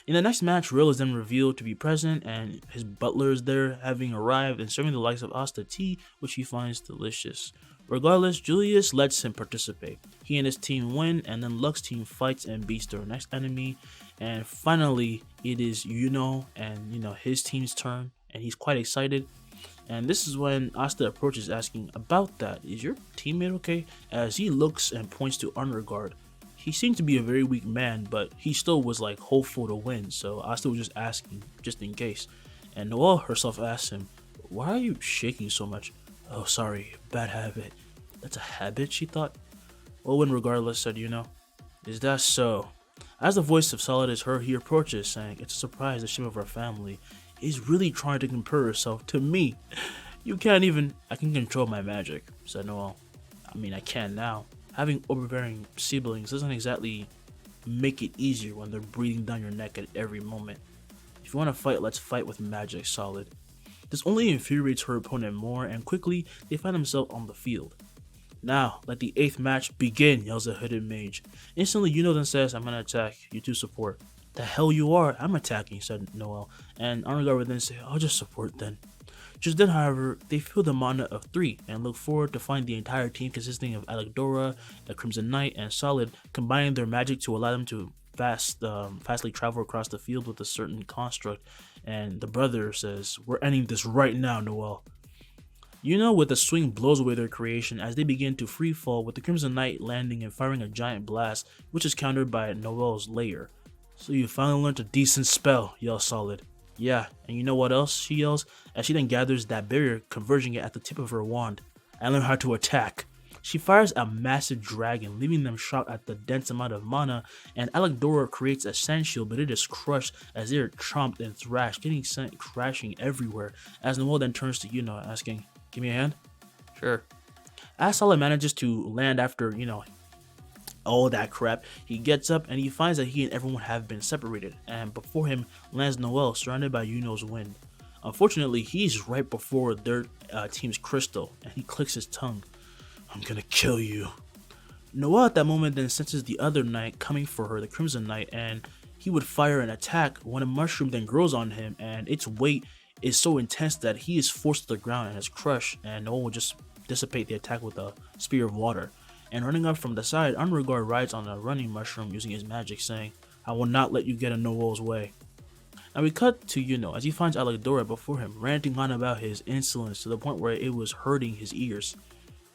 In the next match, Rill is then revealed to be present, and his butler is there, having arrived and serving the likes of Asta tea, which he finds delicious. Regardless, Julius lets him participate. He and his team win, and then Lux's team fights and beats their next enemy. And finally, it is Yuno and his team's turn, and he's quite excited. And this is when Asta approaches, asking about that. Is your teammate okay? As he looks and points to Underguard. He seemed to be a very weak man, but he still was like hopeful to win, so Asta was just asking, just in case. And Noelle herself asks him, why are you shaking so much? Oh, sorry, bad habit. That's a habit, she thought. Owen regardless said, is that so? As the voice of Solid is heard, he approaches, saying, it's a surprise the shame of our family is really trying to compare herself to me. I can control my magic, said Noelle. I mean, I can now. Having overbearing siblings doesn't exactly make it easier when they're breathing down your neck at every moment. If you want to fight, let's fight with magic, Solid. This only infuriates her opponent more, and quickly they find themselves on the field. Now, let the 8th match begin, yells a hooded mage. Instantly, Yuno then says, I'm gonna attack, you two support. The hell you are, I'm attacking, said Noelle, and Arnagar would then say, I'll just support then. Just then, however, they feel the mana of 3 and look forward to find the entire team consisting of Alexdora, the Crimson Knight, and Solid combining their magic to allow them to fastly travel across the field with a certain construct. And the brother says, we're ending this right now, Noelle. With a swing blows away their creation as they begin to free fall, with the Crimson Knight landing and firing a giant blast, which is countered by Noelle's lair. So you finally learned a decent spell, yells Solid. Yeah, and you know what else, she yells, as she then gathers that barrier, converging it at the tip of her wand. I learned how to attack. She fires a massive dragon, leaving them shocked at the dense amount of mana, and Alexdora creates a sand shield, but it is crushed as they are chomped and thrashed, getting sent crashing everywhere, as Noelle then turns to Yuno, asking, give me a hand? Sure. As Solid manages to land after, all that crap, he gets up and he finds that he and everyone have been separated, and before him lands Noelle, surrounded by Yuno's wind. Unfortunately, he's right before their team's crystal, and he clicks his tongue. I'm gonna kill you. Noelle at that moment then senses the other knight coming for her, the Crimson Knight, and he would fire an attack when a mushroom then grows on him, and its weight is so intense that he is forced to the ground and is crushed, and Noelle will just dissipate the attack with a spear of water. And running up from the side, Unregard rides on a running mushroom using his magic, saying, I will not let you get in Noelle's way. Now we cut to Yuno as he finds Alexdora before him, ranting on about his insolence to the point where it was hurting his ears.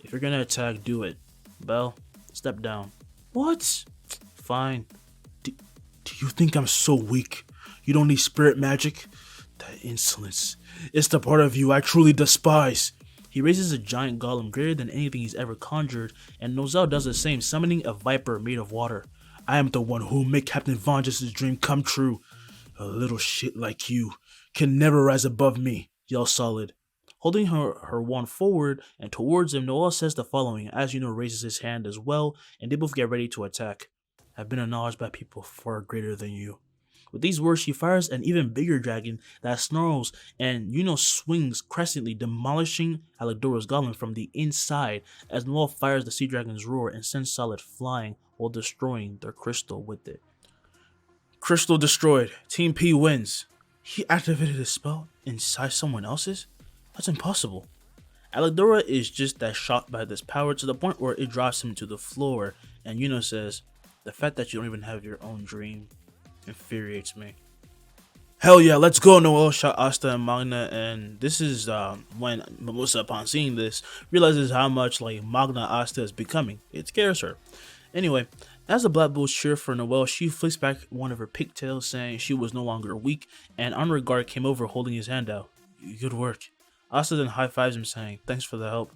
If you're gonna attack, do it. Belle, step down. What? Fine. Do you think I'm so weak? You don't need spirit magic? That insolence. It's the part of you I truly despise. He raises a giant golem greater than anything he's ever conjured, and Noelle does the same, summoning a viper made of water. I am the one who will make Captain Vonjus' dream come true. A little shit like you can never rise above me, yells Solid. Holding her wand forward and towards him, Noelle says the following as Yuno raises his hand as well, and they both get ready to attack. I've been acknowledged by people far greater than you. With these words, she fires an even bigger dragon that snarls, and Yuno swings crescently, demolishing Alexdora's golem from the inside as Noelle fires the sea dragon's roar and sends Solid flying while destroying their crystal with it. Crystal destroyed. Team P wins. He activated a spell inside someone else's? That's impossible. Alidora is just that shocked by this power to the point where it drops him to the floor, and Yuno says, the fact that you don't even have your own dream infuriates me. Hell yeah, let's go, Noel, shot Asta and Magna, and this is when Mimosa, upon seeing this, realizes how much like Magna Asta is becoming. It scares her. Anyway, as the Black Bulls cheer for Noel, she flicks back one of her pigtails, saying she was no longer weak, and Honor Guard came over holding his hand out. Good work. Asta then high-fives him, saying, thanks for the help.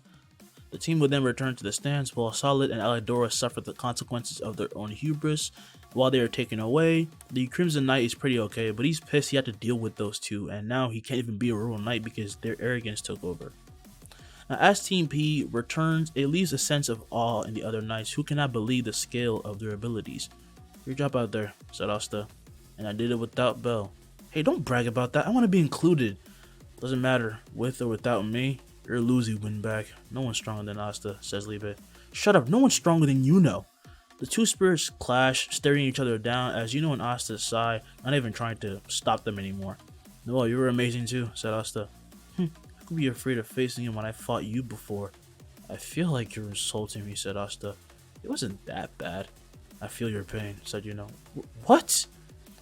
The team would then return to the stands, while Solid and Alidora suffer the consequences of their own hubris. While they are taken away, the Crimson Knight is pretty okay, but he's pissed he had to deal with those two, and now he can't even be a real knight because their arrogance took over. Now, as Team P returns, it leaves a sense of awe in the other knights who cannot believe the scale of their abilities. Good job out there, said Asta, and I did it without Bell. Hey, don't brag about that, I want to be included. Doesn't matter, with or without me, you're losing win back. No one's stronger than Asta, says Liebe. Shut up, no one's stronger than Yuno. The two spirits clash, staring each other down as Yuno and Asta sigh, not even trying to stop them anymore. Noel, you were amazing too, said Asta. I could be afraid of facing him when I fought you before. I feel like you're insulting me, said Asta. It wasn't that bad. I feel your pain, said Yuno. What?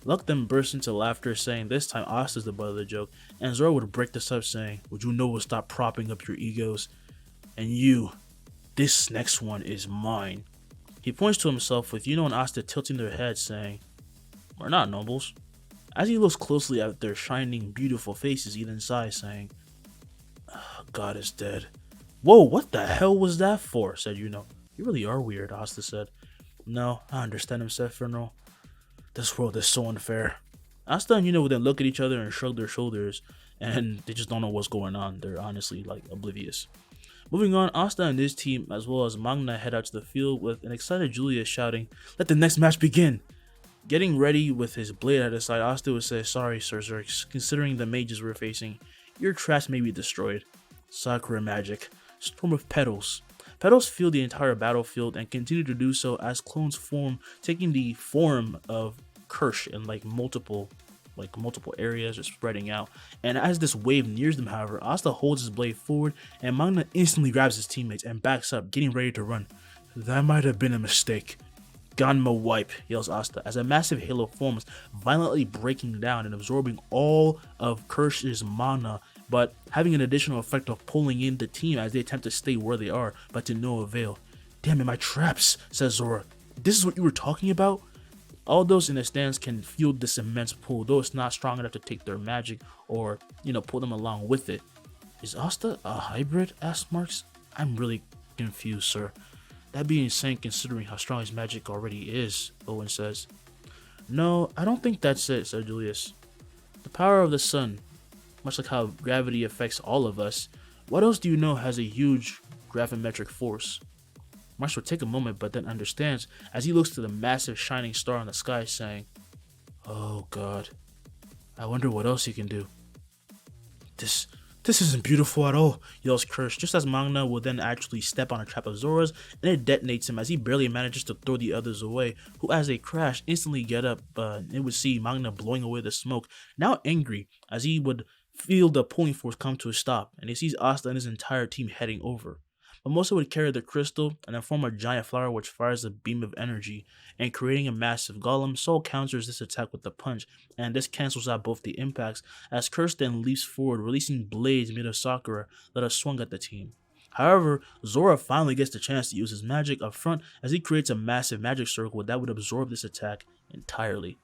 Luck then burst into laughter, saying this time Asta's the butt of the joke, and Zoro would break this up, saying, would you know, will stop propping up your egos? And you, this next one is mine. He points to himself with Yuno and Asta tilting their heads, saying, we're not nobles. As he looks closely at their shining, beautiful faces, he then sighs, saying, God is dead. Whoa, what the hell was that for? Said Yuno. You really are weird, Asta said. No, I understand him, said Fernal. This world is so unfair. Asta and Yuno would then look at each other and shrug their shoulders, and they just don't know what's going on. They're honestly like oblivious. Moving on, Asta and his team, as well as Magna, head out to the field with an excited Julius shouting, let the next match begin! Getting ready with his blade at his side, Asta would say, sorry, Sir Zerx, considering the mages we're facing, your traps may be destroyed. Sakura magic. Storm of petals. Petals fill the entire battlefield and continue to do so as clones form, taking the form of Kirsch in multiple areas, or spreading out. And as this wave nears them, however, Asta holds his blade forward and Magna instantly grabs his teammates and backs up, getting ready to run. That might have been a mistake. Ganma wipe, yells Asta, as a massive halo forms, violently breaking down and absorbing all of Kirsch's mana, but having an additional effect of pulling in the team as they attempt to stay where they are, but to no avail. Damn it, my traps, says Zora. This is what you were talking about? All those in the stands can feel this immense pull, though it's not strong enough to take their magic or, pull them along with it. Is Asta a hybrid? Asked Marks. I'm really confused, sir. That'd be insane considering how strong his magic already is, Owen says. No, I don't think that's it, said Julius. The power of the sun, much like how gravity affects all of us, what else do you know has a huge gravimetric force? Marsh would take a moment, but then understands as he looks to the massive shining star in the sky, saying, oh god, I wonder what else he can do. This isn't beautiful at all, yells Kirsch, just as Magna will then actually step on a trap of Zora's, and it detonates him as he barely manages to throw the others away, who as they crash instantly get up, it would see Magna blowing away the smoke, now angry as he would feel the pulling force come to a stop, and he sees Asta and his entire team heading over. Mimosa would carry the crystal and then form a giant flower which fires a beam of energy, and creating a massive golem. Soul counters this attack with a punch, and this cancels out both the impacts as Curse then leaps forward, releasing blades made of Sakura that are swung at the team. However, Zora finally gets the chance to use his magic up front as he creates a massive magic circle that would absorb this attack entirely.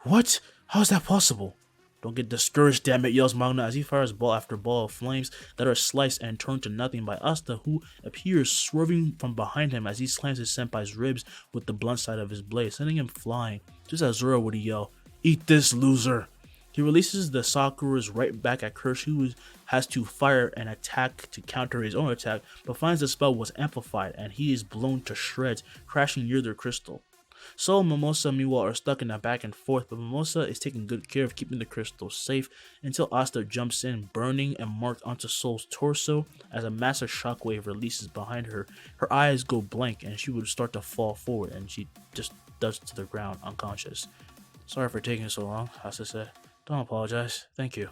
What? How is that possible? Don't get discouraged, damn it, yells Magna as he fires ball after ball of flames that are sliced and turned to nothing by Asta, who appears swerving from behind him as he slams his senpai's ribs with the blunt side of his blade, sending him flying, just as Zora would yell, eat this, loser! He releases the Sakuras right back at Kirsch, who has to fire an attack to counter his own attack, but finds the spell was amplified and he is blown to shreds, crashing near their crystal. Soul and Mimosa meanwhile are stuck in a back and forth, but Mimosa is taking good care of keeping the crystal safe until Asta jumps in, burning and marked onto Soul's torso as a massive shockwave releases behind her. Her eyes go blank and she would start to fall forward, and she just does to the ground unconscious. Sorry for taking so long, Asta said. Don't apologize. Thank you.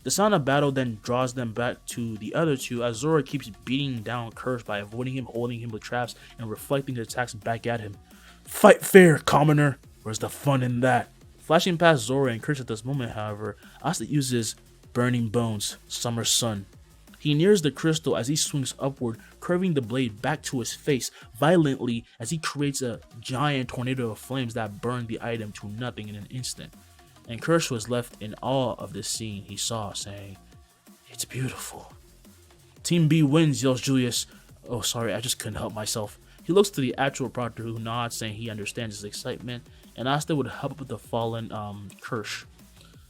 The sound of battle then draws them back to the other two as Zora keeps beating down Curse by avoiding him, holding him with traps, and reflecting the attacks back at him. Fight fair, commoner! Where's the fun in that? Flashing past Zora and Curse at this moment, however, Asta uses Burning Bones, Summer Sun. He nears the crystal as he swings upward, curving the blade back to his face violently as he creates a giant tornado of flames that burn the item to nothing in an instant. And Kirsch was left in awe of the scene he saw, saying, "It's beautiful." Team B wins, yells Julius. Oh, sorry, I just couldn't help myself. He looks to the actual proctor who nods, saying he understands his excitement, and Asta would help with the fallen Kirsch.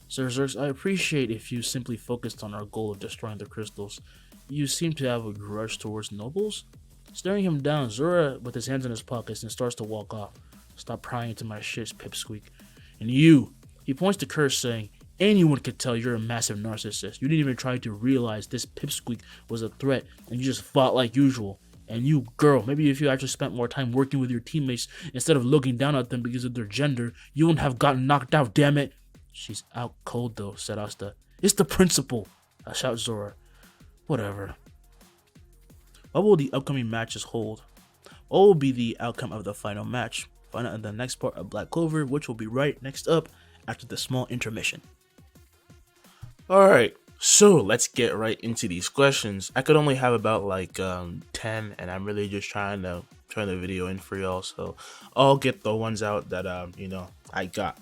Sir Zerx, I appreciate if you simply focused on our goal of destroying the crystals. You seem to have a grudge towards nobles? Staring him down, Zora, with his hands in his pockets, and starts to walk off. Stop prying into my shits, Pipsqueak. And you, he points to Curse, saying, anyone could tell you're a massive narcissist. You didn't even try to realize this Pipsqueak was a threat, and you just fought like usual. And you, girl, maybe if you actually spent more time working with your teammates instead of looking down at them because of their gender, you wouldn't have gotten knocked out, damn it. She's out cold though, said Asta. It's the principle, I shout Zora. Whatever. What will the upcoming matches hold? What will be the outcome of the final match? Find out in the next part of Black Clover, which will be right next up after the small intermission. Alright, so let's get right into these questions. I could only have about like 10, and I'm really just trying to turn the video in for y'all, so I'll get the ones out that I got.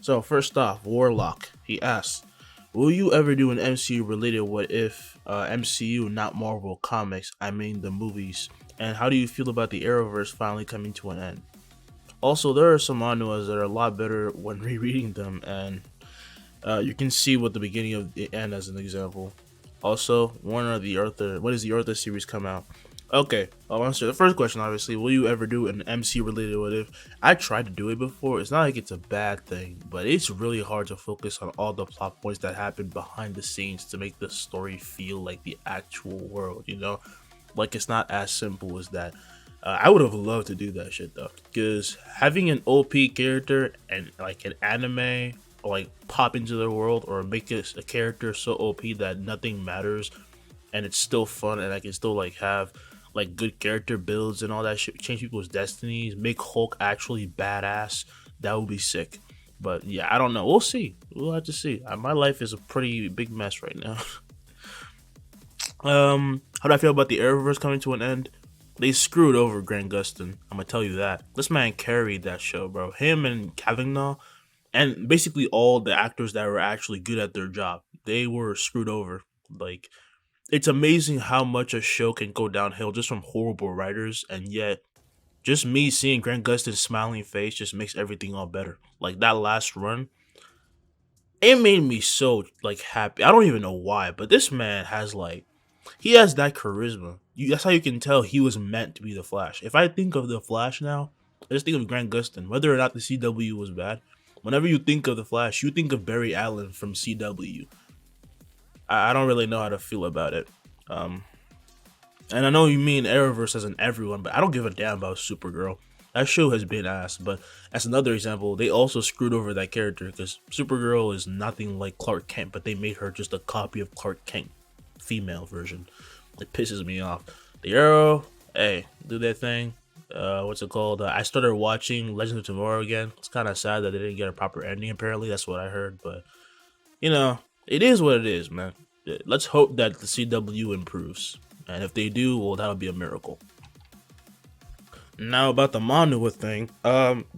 So first off, Warlock, he asks, will you ever do an MCU related what if MCU, not Marvel comics, I mean the movies? And how do you feel about the Arrowverse finally coming to an end? Also, there are some manhwas that are a lot better when rereading them, and you can see what the beginning of the end as an example. Also, when does the Arthur series come out? Okay, I'll answer the first question, obviously. Will you ever do an MC related what if? I tried to do it before. It's not like it's a bad thing, but it's really hard to focus on all the plot points that happen behind the scenes to make the story feel like the actual world, you know? Like, it's not as simple as that. I would have loved to do that shit though, because having an OP character and like an anime like pop into the world or make it a character so OP that nothing matters and it's still fun and I can still like have like good character builds and all that shit, change people's destinies, make Hulk actually badass, that would be sick. But yeah, I don't know, we'll see, we'll have to see. My life is a pretty big mess right now. How do I feel about the Arrowverse coming to an end? They screwed over Grant Gustin, I'm gonna tell you that. This man carried that show, bro. Him and Cavanaugh and basically all the actors that were actually good at their job, they were screwed over. Like, it's amazing how much a show can go downhill just from horrible writers, and yet just me seeing Grant Gustin's smiling face just makes everything all better. Like, that last run, it made me so like happy. I don't even know why, but this man has like, he has that charisma. That's how you can tell he was meant to be the Flash. If I think of the Flash now, I just think of Grant Gustin. Whether or not the CW was bad, whenever you think of the Flash, you think of Barry Allen from CW. I don't really know how to feel about it. And I know you mean Arrowverse as in everyone, but I don't give a damn about Supergirl. That show has been ass, but as another example, they also screwed over that character because Supergirl is nothing like Clark Kent, but they made her just a copy of Clark Kent, female version. It pisses me off. The Arrow, hey, do their thing. What's it called? I started watching Legends of Tomorrow again. It's kind of sad that they didn't get a proper ending, apparently. That's what I heard, but, you know, it is what it is, man. Let's hope that the CW improves. And if they do, well, that'll be a miracle. Now about the manhwa thing.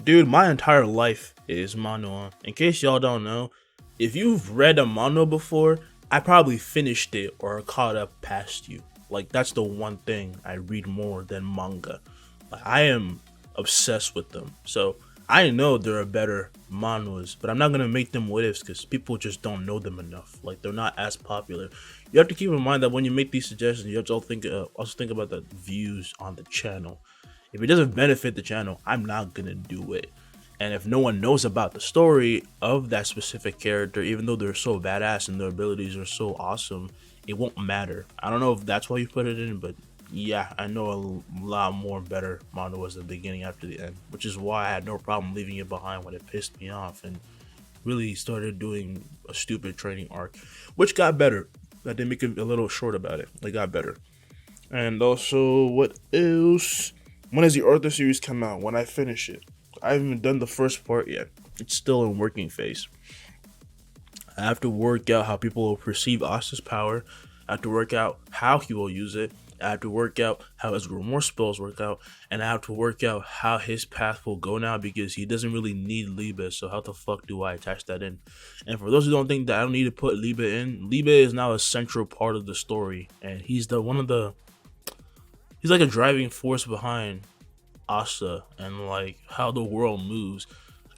Dude, my entire life is manhwa. In case y'all don't know, if you've read a manhwa before, I probably finished it or caught up past you. Like, that's the one thing I read more than manga. Like, I am obsessed with them. So I know there are better manhwas, but I'm not gonna make them what ifs because people just don't know them enough. Like, they're not as popular. You have to keep in mind that when you make these suggestions, you have to also think about the views on the channel. If it doesn't benefit the channel, I'm not gonna do it. And if no one knows about the story of that specific character, even though they're so badass and their abilities are so awesome, it won't matter. I don't know if that's why you put it in, but yeah, I know a lot more better manhwas at the beginning after the end, which is why I had no problem leaving it behind when it pissed me off. And really started doing a stupid training arc, which got better. I did make it a little short about it. It got better. And also, what else? When does the Arthur series come out? When I finish it. I haven't even done the first part yet. It's still in working phase. I have to work out how people will perceive Asta's power. I have to work out how he will use it. I have to work out how his remorse spells work out. And I have to work out how his path will go now, because he doesn't really need Liebe. So how the fuck do I attach that in? And for those who don't think that I don't need to put Liebe in, Liebe is now a central part of the story. And he's he's like a driving force behind Asta and like how the world moves.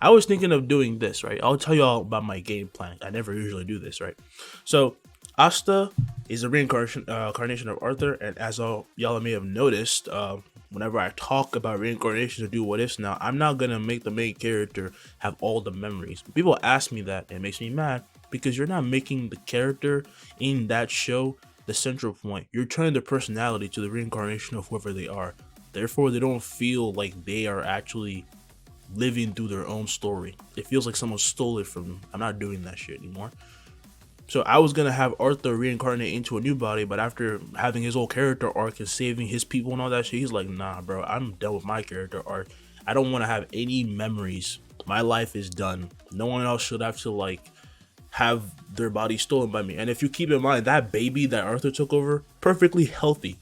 I was thinking of doing this, right? I'll tell you all about my game plan. I never usually do this, right? So Asta is a reincarnation of Arthur, and as y'all may have noticed, whenever I talk about reincarnation to do what ifs now, I'm not gonna make the main character have all the memories. People ask me that, and it makes me mad, because you're not making the character in that show the central point. You're turning their personality to the reincarnation of whoever they are. Therefore, they don't feel like they are actually living through their own story. It feels like someone stole it from them. I'm not doing that shit anymore. So I was gonna have Arthur reincarnate into a new body, but after having his old character arc and saving his people and all that shit, he's like, nah, bro, I'm done with my character arc. I don't want to have any memories. My life is done. No one else should have to like have their body stolen by me. And if you keep in mind, that baby that Arthur took over, perfectly healthy.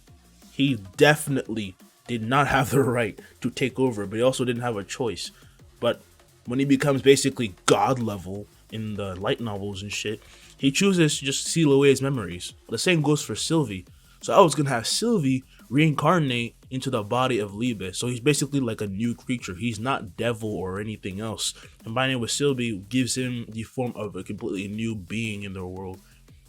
He definitely did not have the right to take over, but he also didn't have a choice. But when he becomes basically god level in the light novels and shit, he chooses to just seal away his memories. The same goes for Sylvie. So I was gonna have Sylvie reincarnate into the body of Liebe. So he's basically like a new creature. He's not devil or anything else. Combining with Sylvie gives him the form of a completely new being in the world.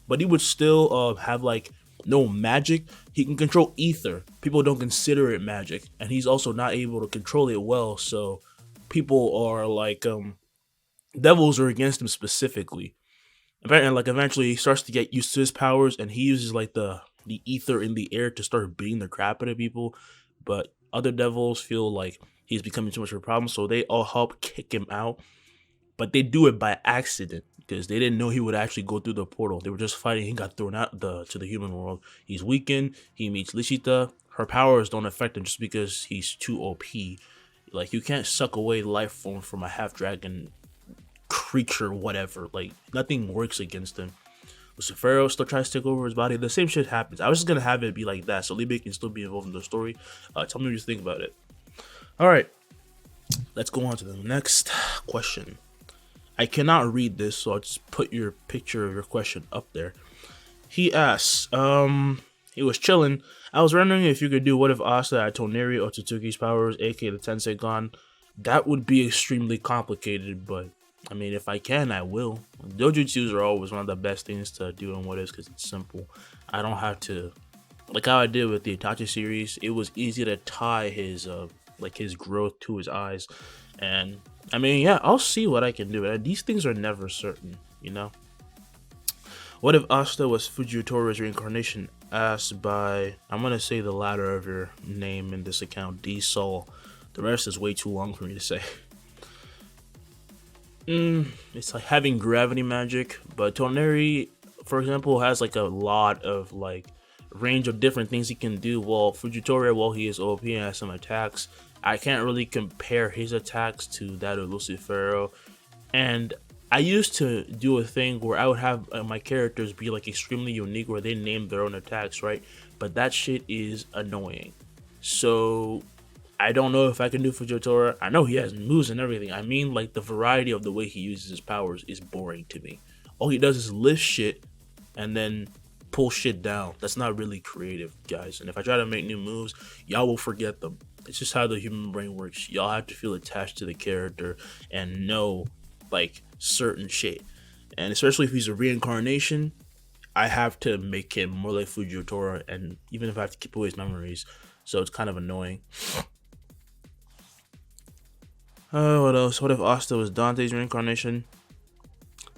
But he would still have like no magic. He can control ether. People don't consider it magic, and he's also not able to control it well. So people are like devils are against him specifically. And like eventually he starts to get used to his powers, and he uses like the ether in the air to start beating the crap out of people. But other devils feel like he's becoming too much of a problem, so they all help kick him out. But they do it by accident, because they didn't know he would actually go through the portal. They were just fighting. He got thrown out to the human world. He's weakened. He meets Lishita. Her powers don't affect him just because he's too OP. Like, you can't suck away life form from a half dragon creature, whatever. Like, nothing works against him. Lucifero still tries to take over his body. The same shit happens. I was just gonna have it be like that, so Liebe can still be involved in the story. Tell me what you think about it. All right, let's go on to the next question. I cannot read this, so I'll just put your picture of your question up there. He asks, he was chilling. I was wondering if you could do what if Asta had Toneri Otsutsuki's powers, aka the Tensei Gon. That would be extremely complicated, but I mean, if I can, I will. Dojutsus are always one of the best things to do in what is, because it's simple. I don't have to, like how I did with the Itachi series. It was easy to tie his like his growth to his eyes, and I mean, yeah, I'll see what I can do. These things are never certain, you know. What if Asta was Fujitori's reincarnation? Asked by, I'm gonna say the latter of your name in this account, D Soul. The rest is way too long for me to say. It's like having gravity magic, but Toneri, for example, has like a lot of like range of different things he can do. While Fujitori, while he is OP and has some attacks, I can't really compare his attacks to that of Lucifero. And I used to do a thing where I would have my characters be like extremely unique, where they name their own attacks, right? But that shit is annoying. So I don't know if I can do Fujitora. I know he has moves and everything. I mean, like, the variety of the way he uses his powers is boring to me. All he does is lift shit and then pull shit down. That's not really creative, guys. And if I try to make new moves, y'all will forget them. It's just how the human brain works. Y'all have to feel attached to the character and know, like, certain shit. And especially if he's a reincarnation, I have to make him more like Fujitora, and even if I have to keep away his memories. So it's kind of annoying. What else? What if Asta was Dante's reincarnation?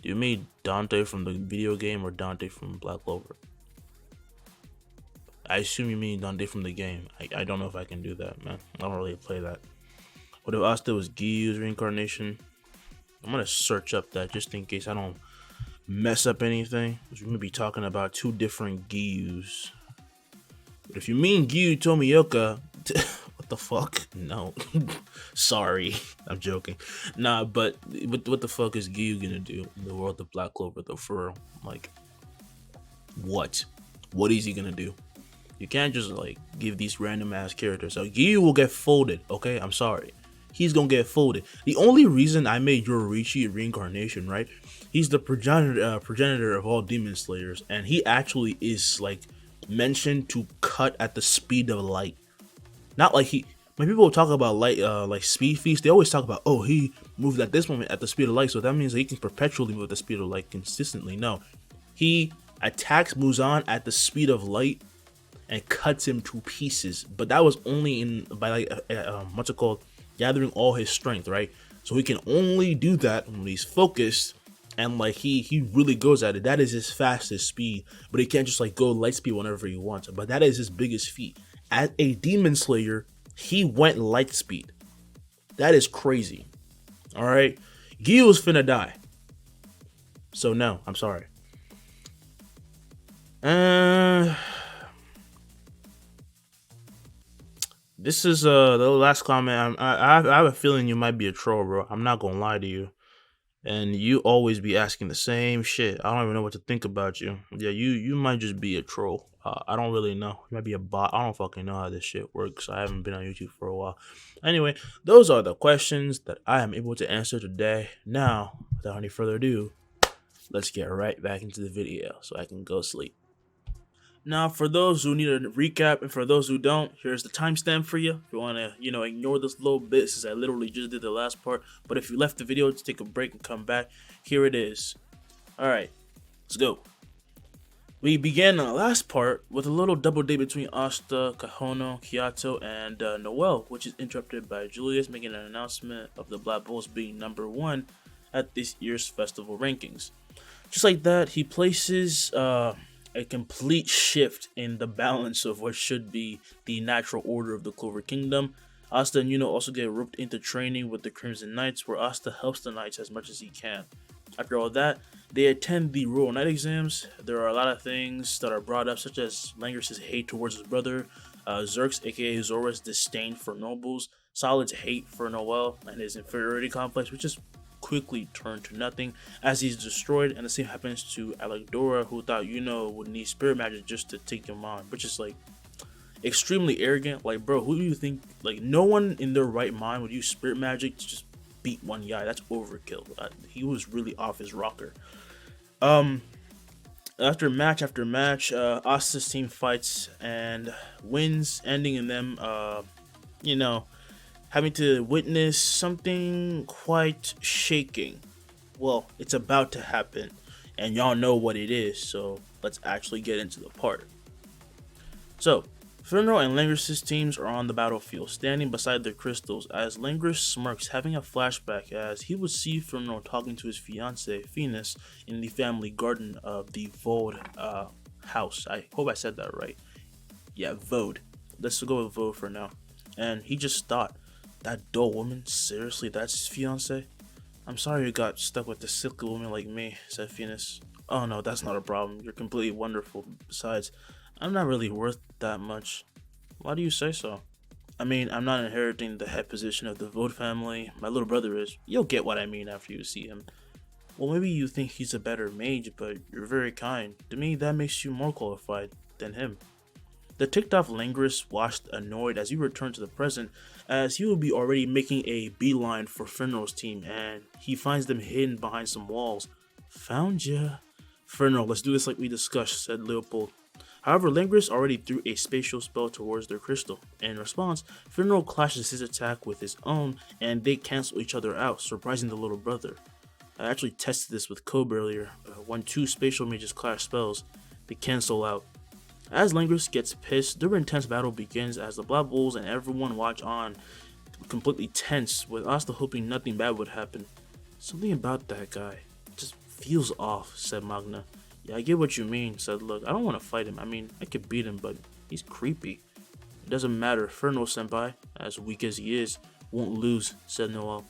Do you mean Dante from the video game or Dante from Black Clover? I assume you mean Dante from the game. I don't know if I can do that, man. I don't really play that. What if Asta was Gyu's reincarnation? I'm gonna search up that just in case I don't mess up anything. We're gonna be talking about two different Gyus. But if you mean Gyu Tomioka, what the fuck? No. Sorry. I'm joking. Nah, but what the fuck is Gyu gonna do in the world of Black Clover though, for real? Like, what? What is he gonna do? You can't just like give these random ass characters. So Gyu will get folded, okay? I'm sorry. He's gonna get folded. The only reason I made Yoroiichi a Reincarnation, right? He's the progenitor of all demon slayers, and he actually is like mentioned to cut at the speed of light. Not like he. When people talk about light, like speed feast, they always talk about, oh, he moved at this moment at the speed of light, so that means that he can perpetually move at the speed of light consistently. No, he attacks Muzan at the speed of light and cuts him to pieces. But that was only in by like what's it called, gathering all his strength, right? So he can only do that when he's focused and like he really goes at it. That is his fastest speed, but he can't just like go light speed whenever he wants. But that is his biggest feat. As a demon slayer, he went light speed. That is crazy. All right, Gil's finna die. So no, I'm sorry. This is the last comment. I have a feeling you might be a troll, bro. I'm not gonna lie to you. And you always be asking the same shit. I don't even know what to think about you. Yeah, you might just be a troll. I don't really know. You might be a bot. I don't fucking know how this shit works. I haven't been on YouTube for a while. Anyway, those are the questions that I am able to answer today. Now, without any further ado, let's get right back into the video so I can go sleep. Now, for those who need a recap and for those who don't, here's the timestamp for you. If you want to, ignore this little bit since I literally just did the last part. But if you left the video to take a break and come back, here it is. Alright, let's go. We began the last part with a little double date between Asta, Kahono, Kyato, and Noelle, which is interrupted by Julius making an announcement of the Black Bulls being #1 at this year's festival rankings. Just like that, he places a complete shift in the balance of what should be the natural order of the Clover Kingdom. Asta and Yuno also get roped into training with the Crimson Knights, where Asta helps the Knights as much as he can. After all that, they attend the Royal Knight exams. There are a lot of things that are brought up, such as Langris's hate towards his brother, Zerk's aka Zora's disdain for nobles, Solid's hate for Noelle, and his inferiority complex, which is quickly turned to nothing as he's destroyed. And the same happens to Alekdora, who thought would need spirit magic just to take him on, which is like extremely arrogant. Like, bro, who do you think? Like, no one in their right mind would use spirit magic to just beat one guy. That's overkill. He was really off his rocker. After match after match, Asta's team fights and wins, ending in them having to witness something quite shaking. Well, it's about to happen, and y'all know what it is, so let's actually get into the part. So, Fenrir and Langris's teams are on the battlefield, standing beside their crystals, as Langris smirks, having a flashback as he would see Fenrir talking to his fiancée, Venus, in the family garden of the Vode house. I hope I said that right. Yeah, Vode. Let's go with Vode for now. And he just thought, that dull woman? Seriously, that's his fiancée? I'm sorry you got stuck with a silky woman like me, said Venus. Oh no, that's not a problem. You're completely wonderful. Besides, I'm not really worth that much. Why do you say so? I mean, I'm not inheriting the head position of the Vode family. My little brother is. You'll get what I mean after you see him. Well, maybe you think he's a better mage, but you're very kind. To me, that makes you more qualified than him. The ticked off Langris watched annoyed as he returned to the present, as he would be already making a beeline for Fenrir's team, and he finds them hidden behind some walls. Found ya. Fenrir, let's do this like we discussed, said Leopold. However, Langris already threw a spatial spell towards their crystal. In response, Fenrir clashes his attack with his own, and they cancel each other out, surprising the little brother. I actually tested this with Kobe earlier. When two spatial mages clash spells, they cancel out. As Langris gets pissed, their intense battle begins as the Black Bulls and everyone watch on, completely tense, with Asta hoping nothing bad would happen. Something about that guy just feels off, said Magna. Yeah, I get what you mean, said Look. I don't want to fight him. I mean, I could beat him, but he's creepy. It doesn't matter. Fenrir-senpai, as weak as he is, won't lose, said Noelle.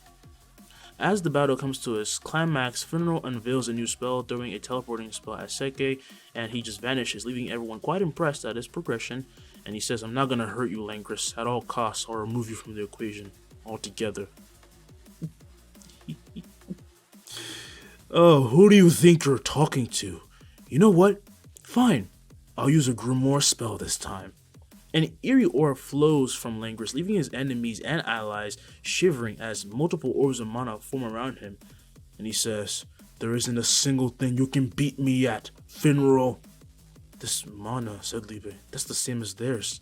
As the battle comes to its climax, Funeral unveils a new spell, throwing a teleporting spell at Seke, and he just vanishes, leaving everyone quite impressed at his progression. And he says, "I'm not gonna hurt you, Langris. At all costs, I'll remove you from the equation altogether." Oh, who do you think you're talking to? You know what? Fine. I'll use a Grimoire spell this time. An eerie aura flows from Langris, leaving his enemies and allies shivering as multiple orbs of mana form around him. And he says, "There isn't a single thing you can beat me at, Finral." "This mana," said Liebe, "that's the same as theirs."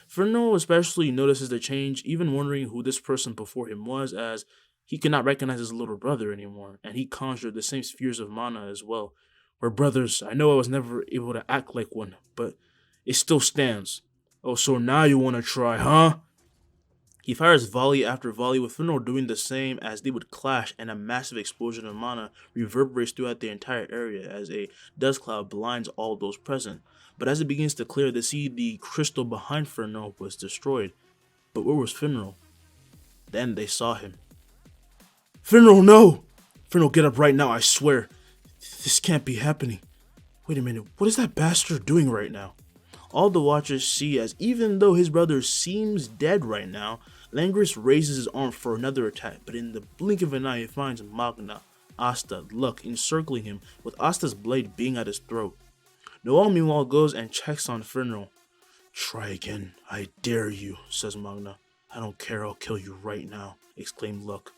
Finral especially notices the change, even wondering who this person before him was, as he could not recognize his little brother anymore, and he conjured the same spheres of mana as well. "We're brothers. I know I was never able to act like one, but it still stands. Oh, so now you want to try, huh?" He fires volley after volley, with Finral doing the same as they would clash, and a massive explosion of mana reverberates throughout the entire area as a dust cloud blinds all those present. But as it begins to clear, they see the crystal behind Finral was destroyed. But where was Finral? Then they saw him. "Finral, no! Finral, get up right now, I swear. This can't be happening. Wait a minute, what is that bastard doing right now?" All the watchers see as even though his brother seems dead right now, Langris raises his arm for another attack, but in the blink of an eye he finds Magna, Asta, Luck encircling him, with Asta's blade being at his throat. Noel meanwhile goes and checks on Finral. "Try again, I dare you," says Magna. "I don't care, I'll kill you right now," exclaimed Luck.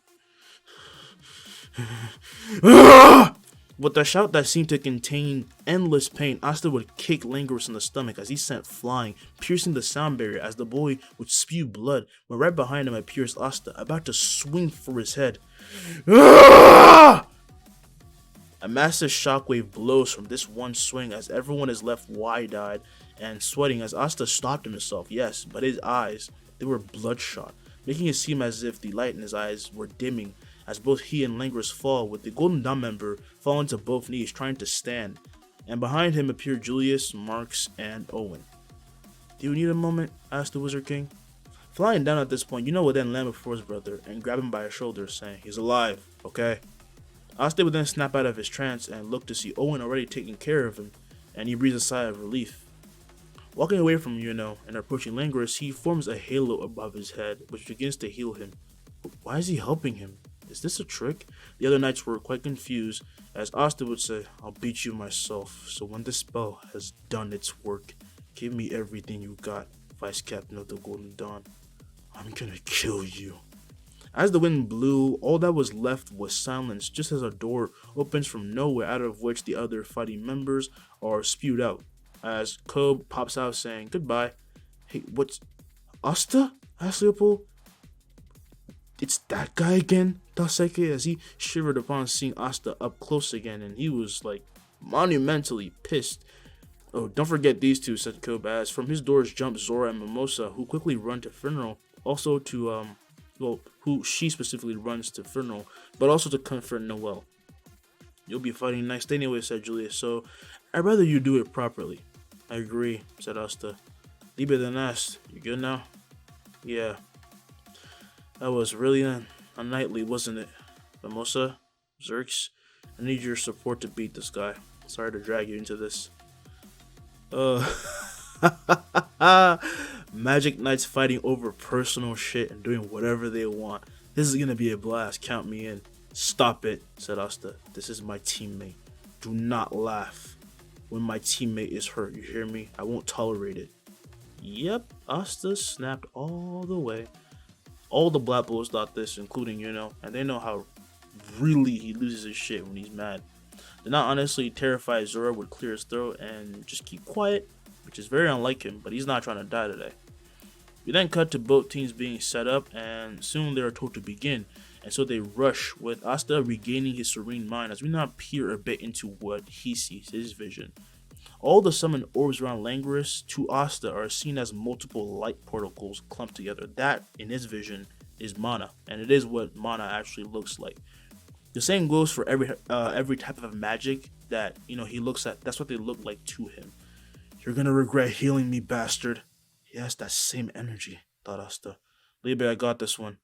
With a shout that seemed to contain endless pain, Asta would kick Langris in the stomach as he sent flying, piercing the sound barrier as the boy would spew blood, when right behind him appears Asta, about to swing for his head. A massive shockwave blows from this one swing as everyone is left wide-eyed and sweating as Asta stopped himself, yes, but his eyes, they were bloodshot, making it seem as if the light in his eyes were dimming, as both he and Langris fall, with the Golden Dawn member falling to both knees trying to stand, and behind him appear Julius, Marks, and Owen. "Do you need a moment?" asked the Wizard King. Flying down at this point, you know would then land before his brother and grab him by his shoulders, saying, "He's alive, okay?" Asta would then snap out of his trance and look to see Owen already taking care of him, and he breathes a sigh of relief. Walking away from Yuno and approaching Langris, he forms a halo above his head, which begins to heal him. But why is he helping him? Is this a trick? The other knights were quite confused, as Asta would say, "I'll beat you myself, so when this spell has done its work, give me everything you got, Vice Captain of the Golden Dawn. I'm gonna kill you." As the wind blew, all that was left was silence, just as a door opens from nowhere, out of which the other fighting members are spewed out, as Kobe pops out saying goodbye. "Hey, what's Asta?" asked Leopold. "It's that guy again," thought Seke, as he shivered upon seeing Asta up close again, and he was like monumentally pissed. "Oh, don't forget these two," said Kobe, as from his doors jump Zora and Mimosa, who quickly run to Funeral, also to who she specifically runs to Funeral, but also to comfort Noel. "You'll be fighting next anyway," said Julius, "so I'd rather you do it properly." "I agree," said Asta. Liebe then asked, "You good now?" "Yeah. That was really unknightly, wasn't it? Mimosa, Zerx, I need your support to beat this guy. Sorry to drag you into this." Magic Knights fighting over personal shit and doing whatever they want. This is gonna be a blast, count me in. "Stop it," said Asta. "This is my teammate. Do not laugh. When my teammate is hurt, you hear me? I won't tolerate it." Yep, Asta snapped all the way. All the Black Bulls thought this, including and they know how really he loses his shit when he's mad. They're not honestly terrified Zora would clear his throat and just keep quiet, which is very unlike him, but he's not trying to die today. We then cut to both teams being set up, and soon they are told to begin, and so they rush, with Asta regaining his serene mind as we now peer a bit into what he sees, his vision. All the summoned orbs around Langris to Asta are seen as multiple light particles clumped together. That, in his vision, is mana, and it is what mana actually looks like. The same goes for every type of magic that he looks at. That's what they look like to him. "You're gonna regret healing me, bastard." He has that same energy, thought Asta. "Liebe, I got this one."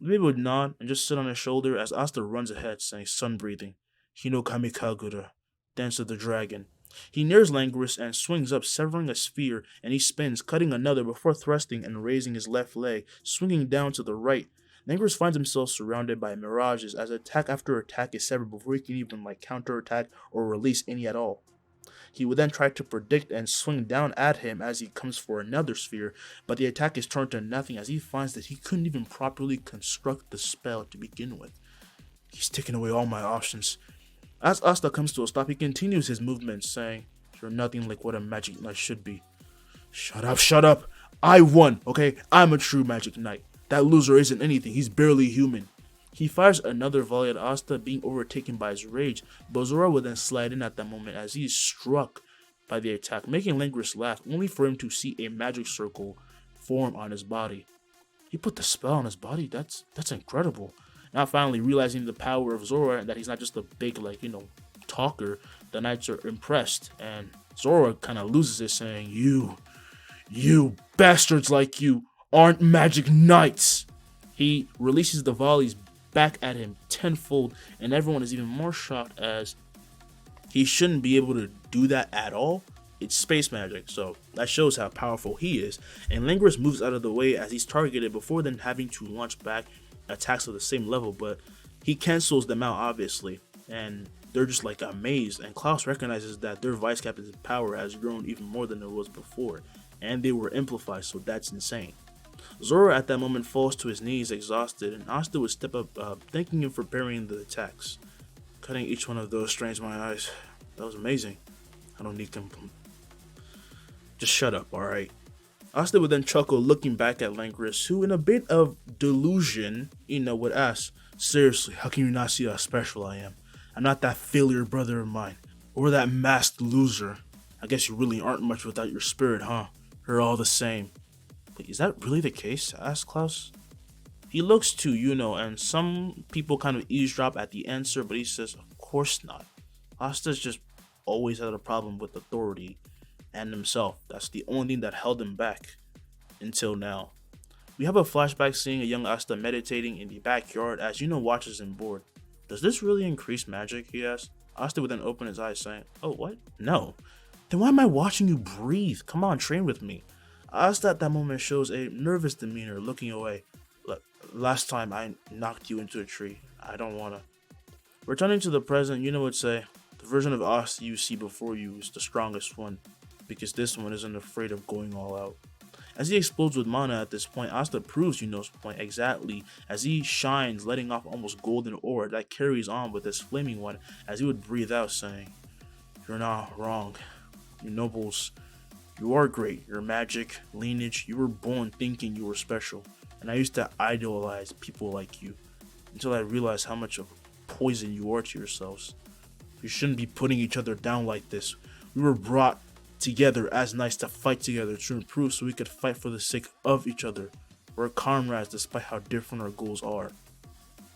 The baby would nod and just sit on his shoulder as Asta runs ahead, saying sun breathing. Hino Kamikagura, Dance of the Dragon. He nears Langris and swings up, severing a sphere, and he spins, cutting another before thrusting and raising his left leg, swinging down to the right. Langris finds himself surrounded by mirages as attack after attack is severed before he can even counterattack or release any at all. He would then try to predict and swing down at him as he comes for another sphere, but the attack is turned to nothing as he finds that he couldn't even properly construct the spell to begin with. He's taken away all my options. As Asta comes to a stop, he continues his movements, saying, "You're nothing like what a magic knight should be." Shut up, shut up! I won, okay? I'm a true magic knight. That loser isn't anything, he's barely human. He fires another volley at Asta, being overtaken by his rage, but Zora would then slide in at that moment as he is struck by the attack, making Langris laugh, only for him to see a magic circle form on his body. He put the spell on his body? That's incredible. Now finally realizing the power of Zora and that he's not just a big, talker, the knights are impressed, and Zora kind of loses it, saying, You bastards like you aren't magic knights! He releases the volleys back at him tenfold, and everyone is even more shocked as he shouldn't be able to do that at all. It's space magic, so that shows how powerful he is, and Langris moves out of the way as he's targeted before then having to launch back attacks of the same level, but he cancels them out obviously, and they're just amazed, and Klaus recognizes that their vice captain's power has grown even more than it was before, and they were amplified, so that's insane. Zora at that moment falls to his knees exhausted, and Asta would step up, thanking him for parrying the attacks. Cutting each one of those strains my eyes. That was amazing. I don't need Just shut up, alright? Asta would then chuckle, looking back at Langris, who in a bit of delusion, would ask, "Seriously, how can you not see how special I am? I'm not that failure brother of mine, or that masked loser. I guess you really aren't much without your spirit, huh? You're all the same." Wait, is that really the case? Asked Klaus. He looks to Yuno, and some people kind of eavesdrop at the answer, but he says, "Of course not. Asta's just always had a problem with authority and himself. That's the only thing that held him back until now." We have a flashback seeing a young Asta meditating in the backyard as Yuno watches him bored. "Does this really increase magic?" he asks. Asta would then open his eyes, saying, "Oh, what? No. Then why am I watching you breathe? Come on, train with me." Asta at that moment shows a nervous demeanor, looking away. "Look, last time I knocked you into a tree. I don't wanna." Returning to the present, Yuno would say, "The version of Asta you see before you is the strongest one, because this one isn't afraid of going all out." As he explodes with mana at this point, Asta proves Yuno's point exactly as he shines, letting off almost golden aura that carries on with this flaming one as he would breathe out, saying, "You're not wrong. You nobles, you are great. Your magic, lineage, you were born thinking you were special, and I used to idolize people like you until I realized how much of a poison you are to yourselves. You shouldn't be putting each other down like this. We were brought together as knights to fight together to improve so we could fight for the sake of each other. We're comrades despite how different our goals are."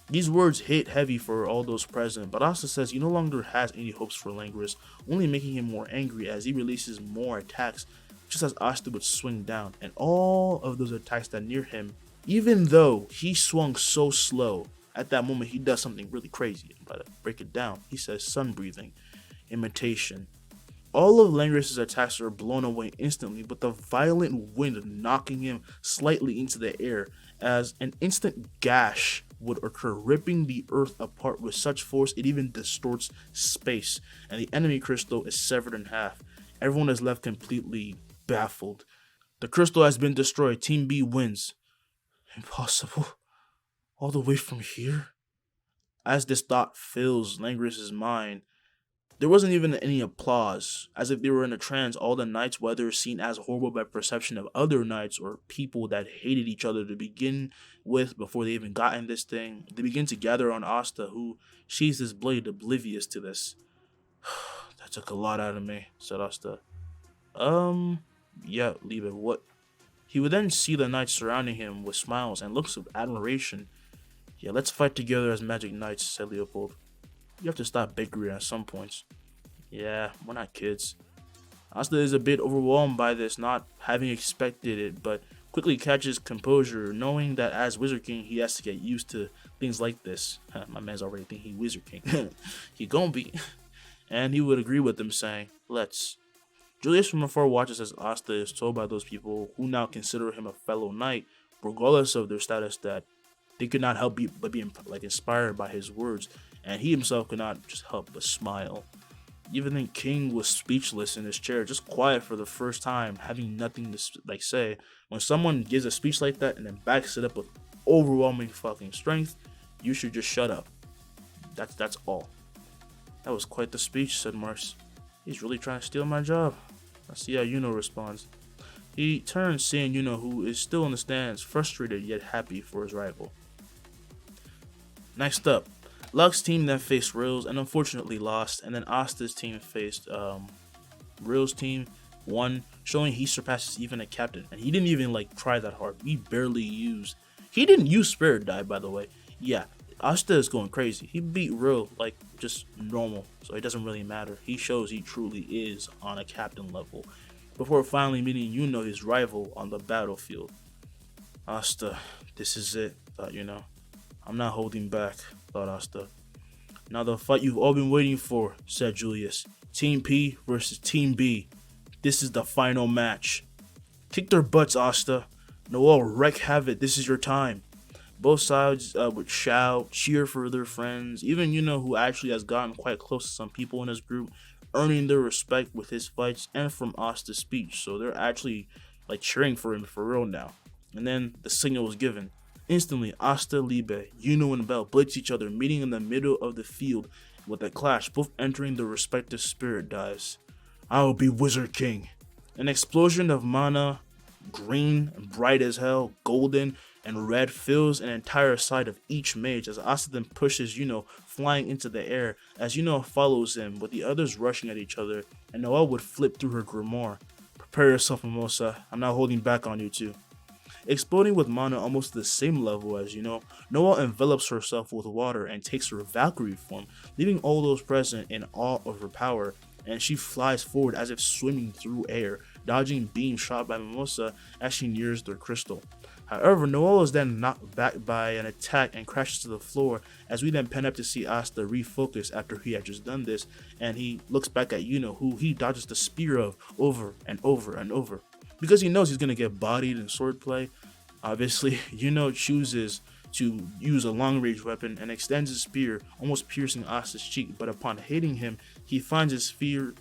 These words hit heavy for all those present, but Asta says he no longer has any hopes for Langris, only making him more angry as he releases more attacks just as Asta would swing down, and all of those attacks that near him, even though he swung so slow, at that moment he does something really crazy. I'm about to break it down. He says sun breathing, imitation. All of Langris' attacks are blown away instantly, with the violent wind knocking him slightly into the air as an instant gash would occur, ripping the earth apart with such force it even distorts space, and the enemy crystal is severed in half. Everyone is left completely baffled. The crystal has been destroyed. Team B wins. Impossible. All the way from here? As this thought fills Langris' mind, there wasn't even any applause, as if they were in a trance. All the knights, whether seen as horrible by perception of other knights or people that hated each other to begin with before they even got in this thing, they begin to gather on Asta, who sheathes his blade oblivious to this. "That took a lot out of me," said Asta. Yeah, leave it. What?" He would then see the knights surrounding him with smiles and looks of admiration. "Yeah, let's fight together as magic knights," said Leopold. "You have to stop bickering at some points." "Yeah, we're not kids." Asta is a bit overwhelmed by this, not having expected it, but quickly catches composure, knowing that as Wizard King, he has to get used to things like this. My man's already thinking he Wizard King. He gon' be. And he would agree with them, saying, let's. Julius from afar watches as Asta is told by those people who now consider him a fellow knight, regardless of their status, that they could not help but be like inspired by his words, and he himself could not just help but smile. Even then, King was speechless in his chair, just quiet for the first time, having nothing to say. When someone gives a speech like that and then backs it up with overwhelming fucking strength, you should just shut up. That's all. That was quite the speech, said Mars. He's really trying to steal my job. Let's see how Yuno responds. He turns, seeing Yuno, who is still in the stands, frustrated yet happy for his rival. Next up, Luck's team then faced Reels and unfortunately lost, and then Asta's team faced Reels' team, won, showing he surpasses even a captain, and he didn't even try that hard. He didn't use Spirit Dive, by the way. Yeah, Asta is going crazy. He beat Real just normal, so it doesn't really matter. He shows he truly is on a captain level, before finally meeting Yuno, his rival, on the battlefield. Asta, this is it, thought Yuno. I'm not holding back, thought Asta. Now the fight you've all been waiting for, said Julius. Team P versus Team B. This is the final match. Kick their butts, Asta. Noel, wreak havoc, this is your time. Both sides would shout, cheer for their friends, even Yuno, who actually has gotten quite close to some people in his group, earning their respect with his fights and from Asta's speech, so they're actually cheering for him for real now. And then the signal was given. Instantly, Asta, Libe, Yuno, and Bell blitz each other, meeting in the middle of the field with a clash, both entering their respective spirit dives. I will be Wizard King. An explosion of mana, green, bright as hell, golden, and red fills an entire side of each mage as Asta then pushes Yuno flying into the air as Yuno follows him, with the others rushing at each other, and Noelle would flip through her grimoire. Prepare yourself, Mimosa. I'm not holding back on you two. Exploding with mana almost to the same level as Yuno, Noelle envelops herself with water and takes her Valkyrie form, leaving all those present in awe of her power, and she flies forward as if swimming through air, dodging beams shot by Mimosa as she nears their crystal. However, Noelle is then knocked back by an attack and crashes to the floor, as we then pan up to see Asta refocus after he had just done this, and he looks back at Yuno, who he dodges the spear of over and over and over. Because he knows he's going to get bodied in swordplay, obviously, Yuno chooses to use a long-range weapon and extends his spear, almost piercing Asta's cheek, but upon hitting him, he finds his spear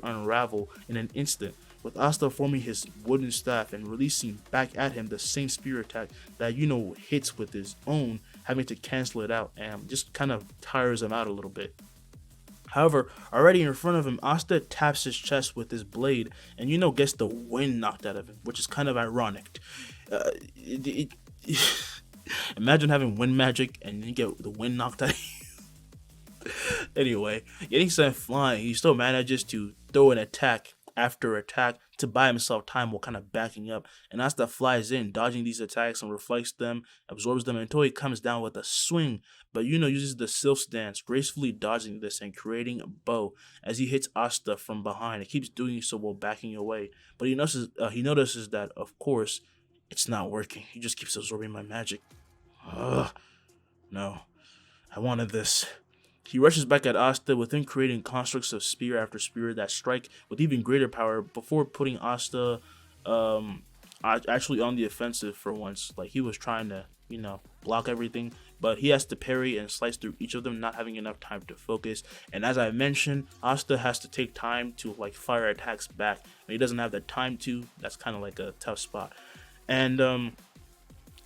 unravel in an instant, with Asta forming his wooden staff and releasing back at him the same spear attack that Yuno hits with his own, having to cancel it out, and just kind of tires him out a little bit. However, already in front of him, Asta taps his chest with his blade, and Yuno gets the wind knocked out of him, which is kind of ironic. Imagine having wind magic and you get the wind knocked out of you. Anyway, getting sent flying, he still manages to throw an attack after attack to buy himself time while kind of backing up, and Asta flies in, dodging these attacks and reflects them, absorbs them until he comes down with a swing, but Yuno uses the Sylph's Dance, gracefully dodging this and creating a bow as he hits Asta from behind. He keeps doing so while backing away, but he notices that, of course, it's not working. He just keeps absorbing my magic. No, I wanted this. He rushes back at Asta, with him creating constructs of spear after spear that strike with even greater power before putting Asta actually on the offensive for once. He was trying to, block everything, but he has to parry and slice through each of them, not having enough time to focus. And as I mentioned, Asta has to take time to fire attacks back. When he doesn't have the time to, that's kind of a tough spot. And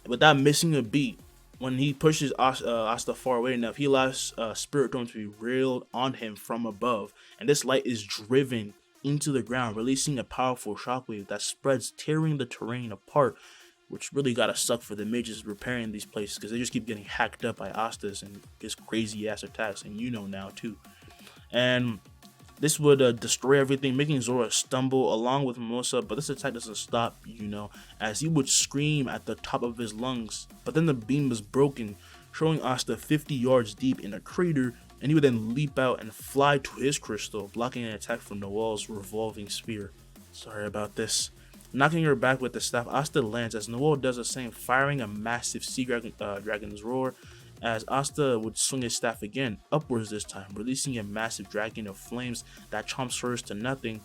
without missing a beat, when he pushes Asta far away enough, he allows Spirit Dome to be railed on him from above, and this light is driven into the ground, releasing a powerful shockwave that spreads, tearing the terrain apart, which really gotta suck for the mages repairing these places, because they just keep getting hacked up by Astas and his crazy ass attacks, and now too. And this would destroy everything, making Zora stumble along with Mimosa, but this attack doesn't stop, as he would scream at the top of his lungs. But then the beam was broken, showing Asta 50 yards deep in a crater, and he would then leap out and fly to his crystal, blocking an attack from Noelle's revolving spear. Sorry about this. Knocking her back with the staff, Asta lands as Noel does the same, firing a massive dragon's roar as Asta would swing his staff again, upwards this time, releasing a massive dragon of flames that chomps hers to nothing.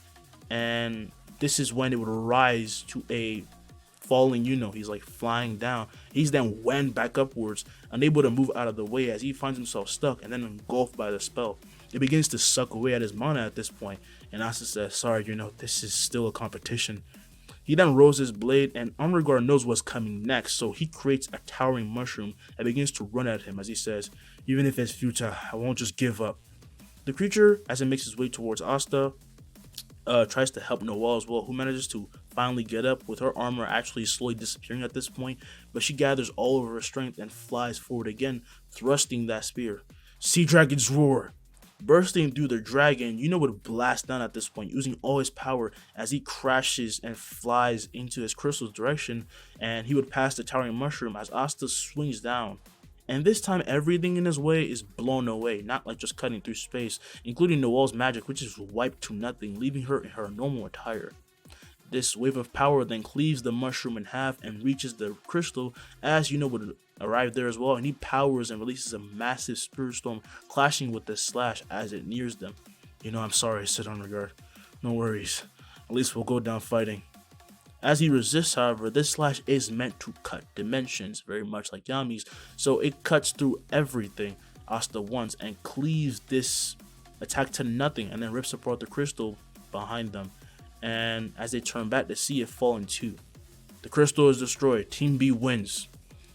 And this is when it would rise to a falling, he's like flying down. He's then went back upwards, unable to move out of the way as he finds himself stuck and then engulfed by the spell. It begins to suck away at his mana at this point, and Asta says, sorry, this is still a competition. He then rolls his blade, and Onregard knows what's coming next, so he creates a towering mushroom and begins to run at him as he says, even if it's futile, I won't just give up. The creature, as it makes its way towards Asta, tries to help Noelle as well, who manages to finally get up, with her armor actually slowly disappearing at this point, but she gathers all of her strength and flies forward again, thrusting that spear. Sea Dragon's Roar! Bursting through the dragon, would blast down at this point, using all his power as he crashes and flies into his crystal's direction, and he would pass the towering mushroom as Asta swings down. And this time, everything in his way is blown away, not like just cutting through space, including Noelle's magic, which is wiped to nothing, leaving her in her normal attire. This wave of power then cleaves the mushroom in half and reaches the crystal as would arrive there as well, and he powers and releases a massive spirit storm, clashing with the slash as it nears them. I'm sorry, said Onregard. No worries. At least we'll go down fighting. As he resists, however, this slash is meant to cut dimensions, very much like Yami's, so it cuts through everything Asta wants and cleaves this attack to nothing, and then rips apart the crystal behind them. And as they turn back to see it fall in two, the crystal is destroyed. Team B wins.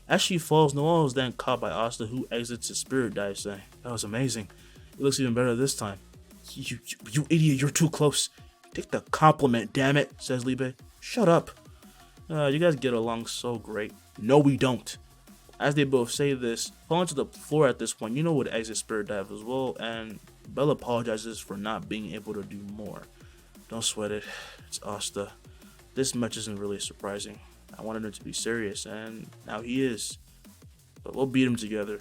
As she falls, Noelle is then caught by Asta, who exits his spirit dive, saying, that was amazing. It looks even better this time. You idiot, you're too close. Take the compliment, damn it, says Libe. Shut up. You guys get along so great. No, we don't. As they both say this, falling to the floor at this point, would exit spirit dive as well, and Belle apologizes for not being able to do more. Don't sweat it, it's Asta. This much isn't really surprising. I wanted him to be serious, and now he is. But we'll beat him together.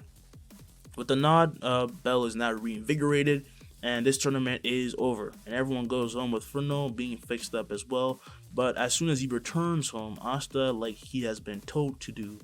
With the nod, Belle is now reinvigorated, and this tournament is over. And everyone goes home with Fernand being fixed up as well. But as soon as he returns home, Asta, like he has been told to do,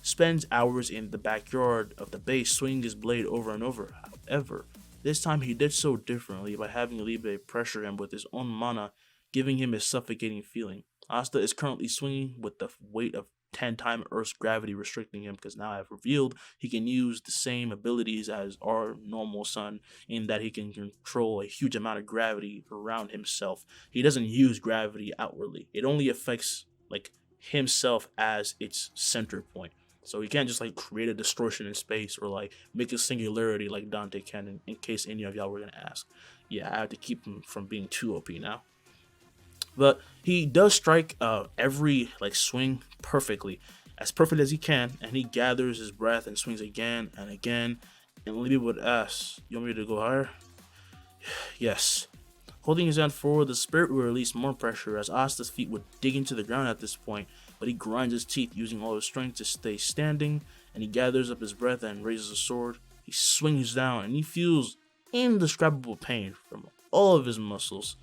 spends hours in the backyard of the base swinging his blade over and over. However, this time he did so differently by having Libe pressure him with his own mana, giving him a suffocating feeling. Asta is currently swinging with the weight of 10 times Earth's gravity restricting him, because now I've revealed he can use the same abilities as our normal sun in that he can control a huge amount of gravity around himself. He doesn't use gravity outwardly. It only affects himself as its center point. So he can't just create a distortion in space or make a singularity like Dante can, in case any of y'all were gonna ask. Yeah, I have to keep him from being too OP now. But he does strike every swing perfectly, as perfect as he can, and he gathers his breath and swings again and again. And Libby would ask, you want me to go higher? Yes. Holding his hand forward, the spirit will release more pressure as Asta's feet would dig into the ground at this point, but he grinds his teeth using all his strength to stay standing, and he gathers up his breath and raises a sword. He swings down and he feels indescribable pain from all of his muscles.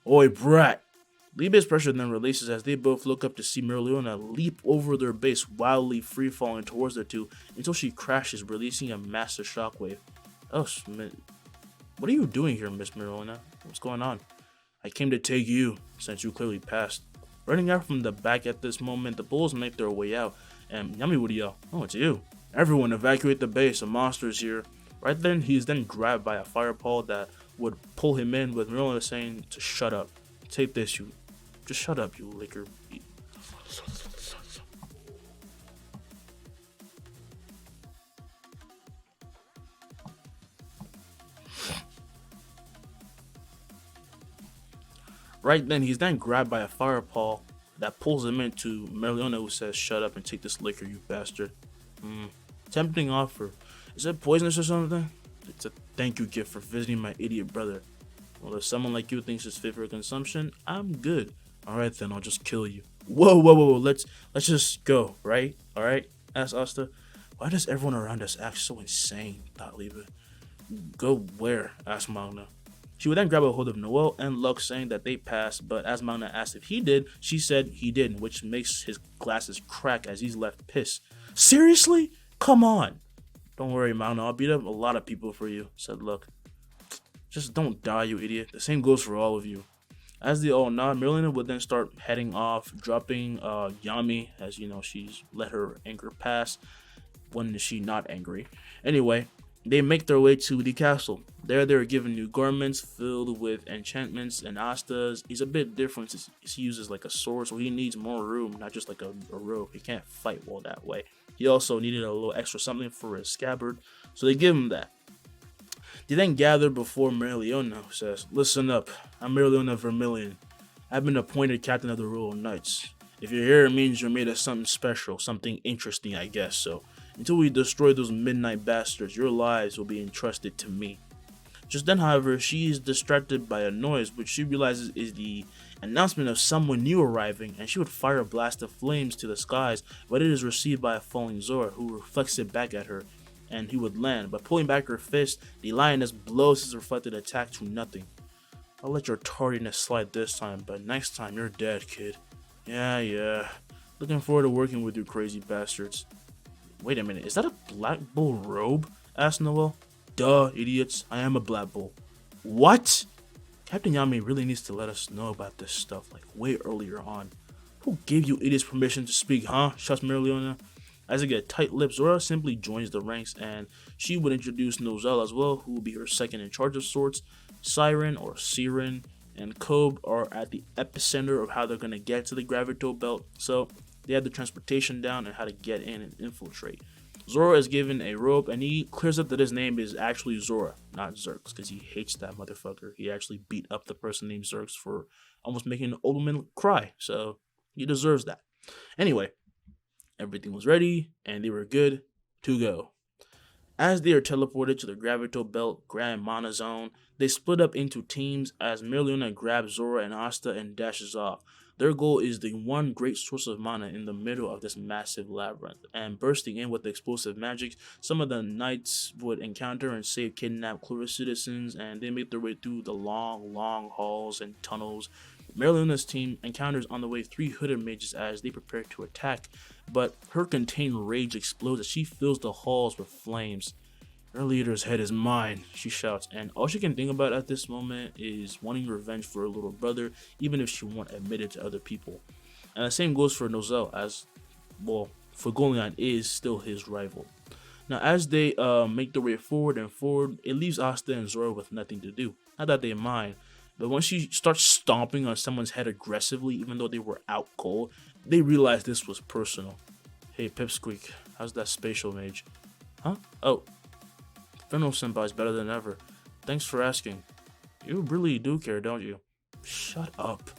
Oi, brat! Libe's pressure then releases as they both look up to see Merleona leap over their base, wildly free-falling towards the two until she crashes, releasing a massive shockwave. Oh, what are you doing here, Miss Merleona? What's going on? I came to take you, since you clearly passed. Running out from the back at this moment, the bulls make their way out, and Yami would yell, oh, it's you. Everyone evacuate the base, a monster is here. Right then, he is then grabbed by a fireball that would pull him in, with Merleona saying to shut up. Take this, you. Just shut up, you liquor. Right then, he's then grabbed by a fireball that pulls him into Merleona, who says, shut up and take this liquor, you bastard. Tempting offer. Is it poisonous or something? It's a thank you gift for visiting my idiot brother. Well, if someone like you thinks it's fit for consumption, I'm good. Alright then, I'll just kill you. Whoa, let's just go, right? Alright? Asked Asta. Why does everyone around us act so insane? Thought Liebe. Go where? Asked Magna. She would then grab a hold of Noel and Luck, saying that they passed, but as Magna asked if he did, she said he didn't, which makes his glasses crack as he's left pissed. Seriously? Come on! Don't worry, Magna, I'll beat up a lot of people for you, said Luck. Just don't die, you idiot. The same goes for all of you. As they all nod, Merlina would then start heading off, dropping Yami, as you know, she's let her anger pass. When is she not angry? Anyway, they make their way to the castle. There they are given new garments filled with enchantments, and Asta's he's a bit different. He uses like a sword, so he needs more room, not just like a robe. He can't fight well that way. He also needed a little extra something for his scabbard, so they give him that. They then gather before Merliona, who says, "Listen up, I'm Merliona Vermilion. I've been appointed captain of the Royal Knights. If you're here, it means you're made of something special, something interesting, I guess, so until we destroy those midnight bastards, your lives will be entrusted to me." Just then, however, she is distracted by a noise, which she realizes is the announcement of someone new arriving, and she would fire a blast of flames to the skies, but it is received by a falling Zora, who reflects it back at her, and he would land. But pulling back her fist, the lioness blows his reflected attack to nothing. "I'll let your tardiness slide this time, but next time you're dead, kid." Yeah. Looking forward to working with you crazy bastards." "Wait a minute, is that a Black Bull robe?" asked Noel. "Duh, idiots, I am a Black Bull." "What?" Captain Yami really needs to let us know about this stuff, like way earlier on. "Who gave you idiots permission to speak, huh?" shouts Merliona. As they get tight-lipped, Zora simply joins the ranks, and she would introduce Nozel as well, who will be her second in charge of sorts. Siren or Siren and Kobe are at the epicenter of how they're going to get to the Gravito Belt, so they have the transportation down and how to get in and infiltrate. Zora is given a rope, and he clears up that his name is actually Zora, not Zerx, because he hates that motherfucker. He actually beat up the person named Zerx for almost making an old woman cry, so he deserves that. Anyway, everything was ready, and they were good to go. As they are teleported to the Gravito Belt Grand Mana Zone, they split up into teams as Merliona grabs Zora and Asta and dashes off. Their goal is the one great source of mana in the middle of this massive labyrinth, and bursting in with explosive magic, some of the knights would encounter and save kidnapped Cloris citizens, and they make their way through the long halls and tunnels. Merliona's team encounters on the way 3 hooded mages as they prepare to attack, but her contained rage explodes as she fills the halls with flames. "Your leader's head is mine," she shouts, and all she can think about at this moment is wanting revenge for her little brother, even if she won't admit it to other people. And the same goes for Nozel, as, well, Fagolian is still his rival. Now, as they make their way forward, it leaves Asta and Zora with nothing to do. Not that they mind, but when she starts stomping on someone's head aggressively, even though they were out cold, they realize this was personal. "Hey, Pipsqueak, how's that spatial mage?" "Huh? Oh, Fenrir Senpai's better than ever. Thanks for asking. You really do care, don't you?" "Shut up."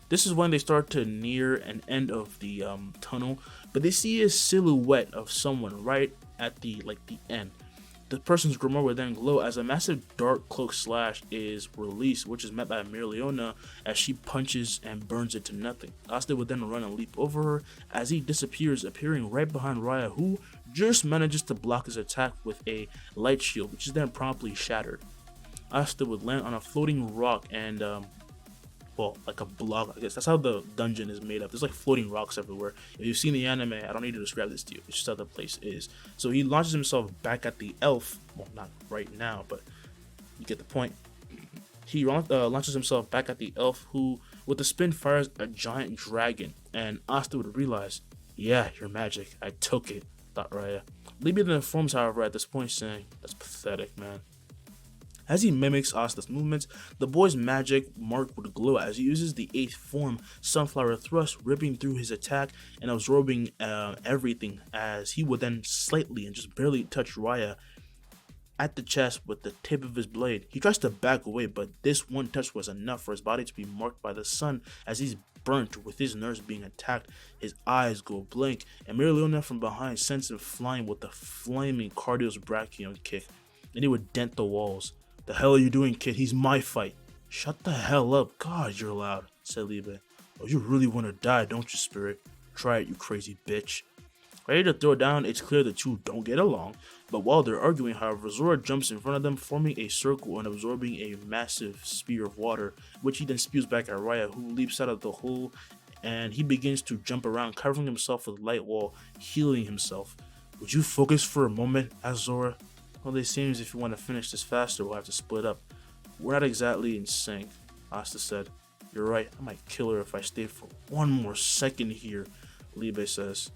This is when they start to near an end of the tunnel, but they see a silhouette of someone right at the end. The person's grimoire would then glow as a massive dark cloak slash is released, which is met by Merliona as she punches and burns it to nothing. Asta would then run and leap over her as he disappears, appearing right behind Raya, who just manages to block his attack with a light shield, which is then promptly shattered. Asta would land on a floating rock and like a block. I guess that's how the dungeon is made up. There's like floating rocks everywhere. If you've seen the anime, I don't need to describe this to you. It's just how the place is. So he launches himself back at the elf. Well, not right now, but you get the point. He launches himself back at the elf, who, with a spin, fires a giant dragon. And Asta would realize, "Yeah, your magic. I took it," thought Raya. Libya then informs, however, at this point, saying, "That's pathetic, man." As he mimics Asta's movements, the boy's magic mark would glow as he uses the 8th form Sunflower Thrust, ripping through his attack and absorbing everything, as he would then slightly and just barely touch Raya at the chest with the tip of his blade. He tries to back away, but this one touch was enough for his body to be marked by the sun as he's burnt with his nerves being attacked. His eyes go blank, and Merliona from behind sends him flying with the flaming Cardios Brachion kick, and he would dent the walls. "The hell are you doing, kid? He's my fight." "Shut the hell up. God, you're loud," said Libe. "Oh, you really want to die, don't you, Spirit? Try it, you crazy bitch." Ready to throw down, it's clear the two don't get along, but while they're arguing, however, Zora jumps in front of them, forming a circle and absorbing a massive spear of water, which he then spews back at Raya, who leaps out of the hole, and he begins to jump around, covering himself with light while healing himself. Would you focus for a moment? Asked Zora. Well, it seems if you want to finish this faster, we'll have to split up. We're not exactly in sync, Asta said. You're right, I might kill her if I stay for one more second here, Libe says.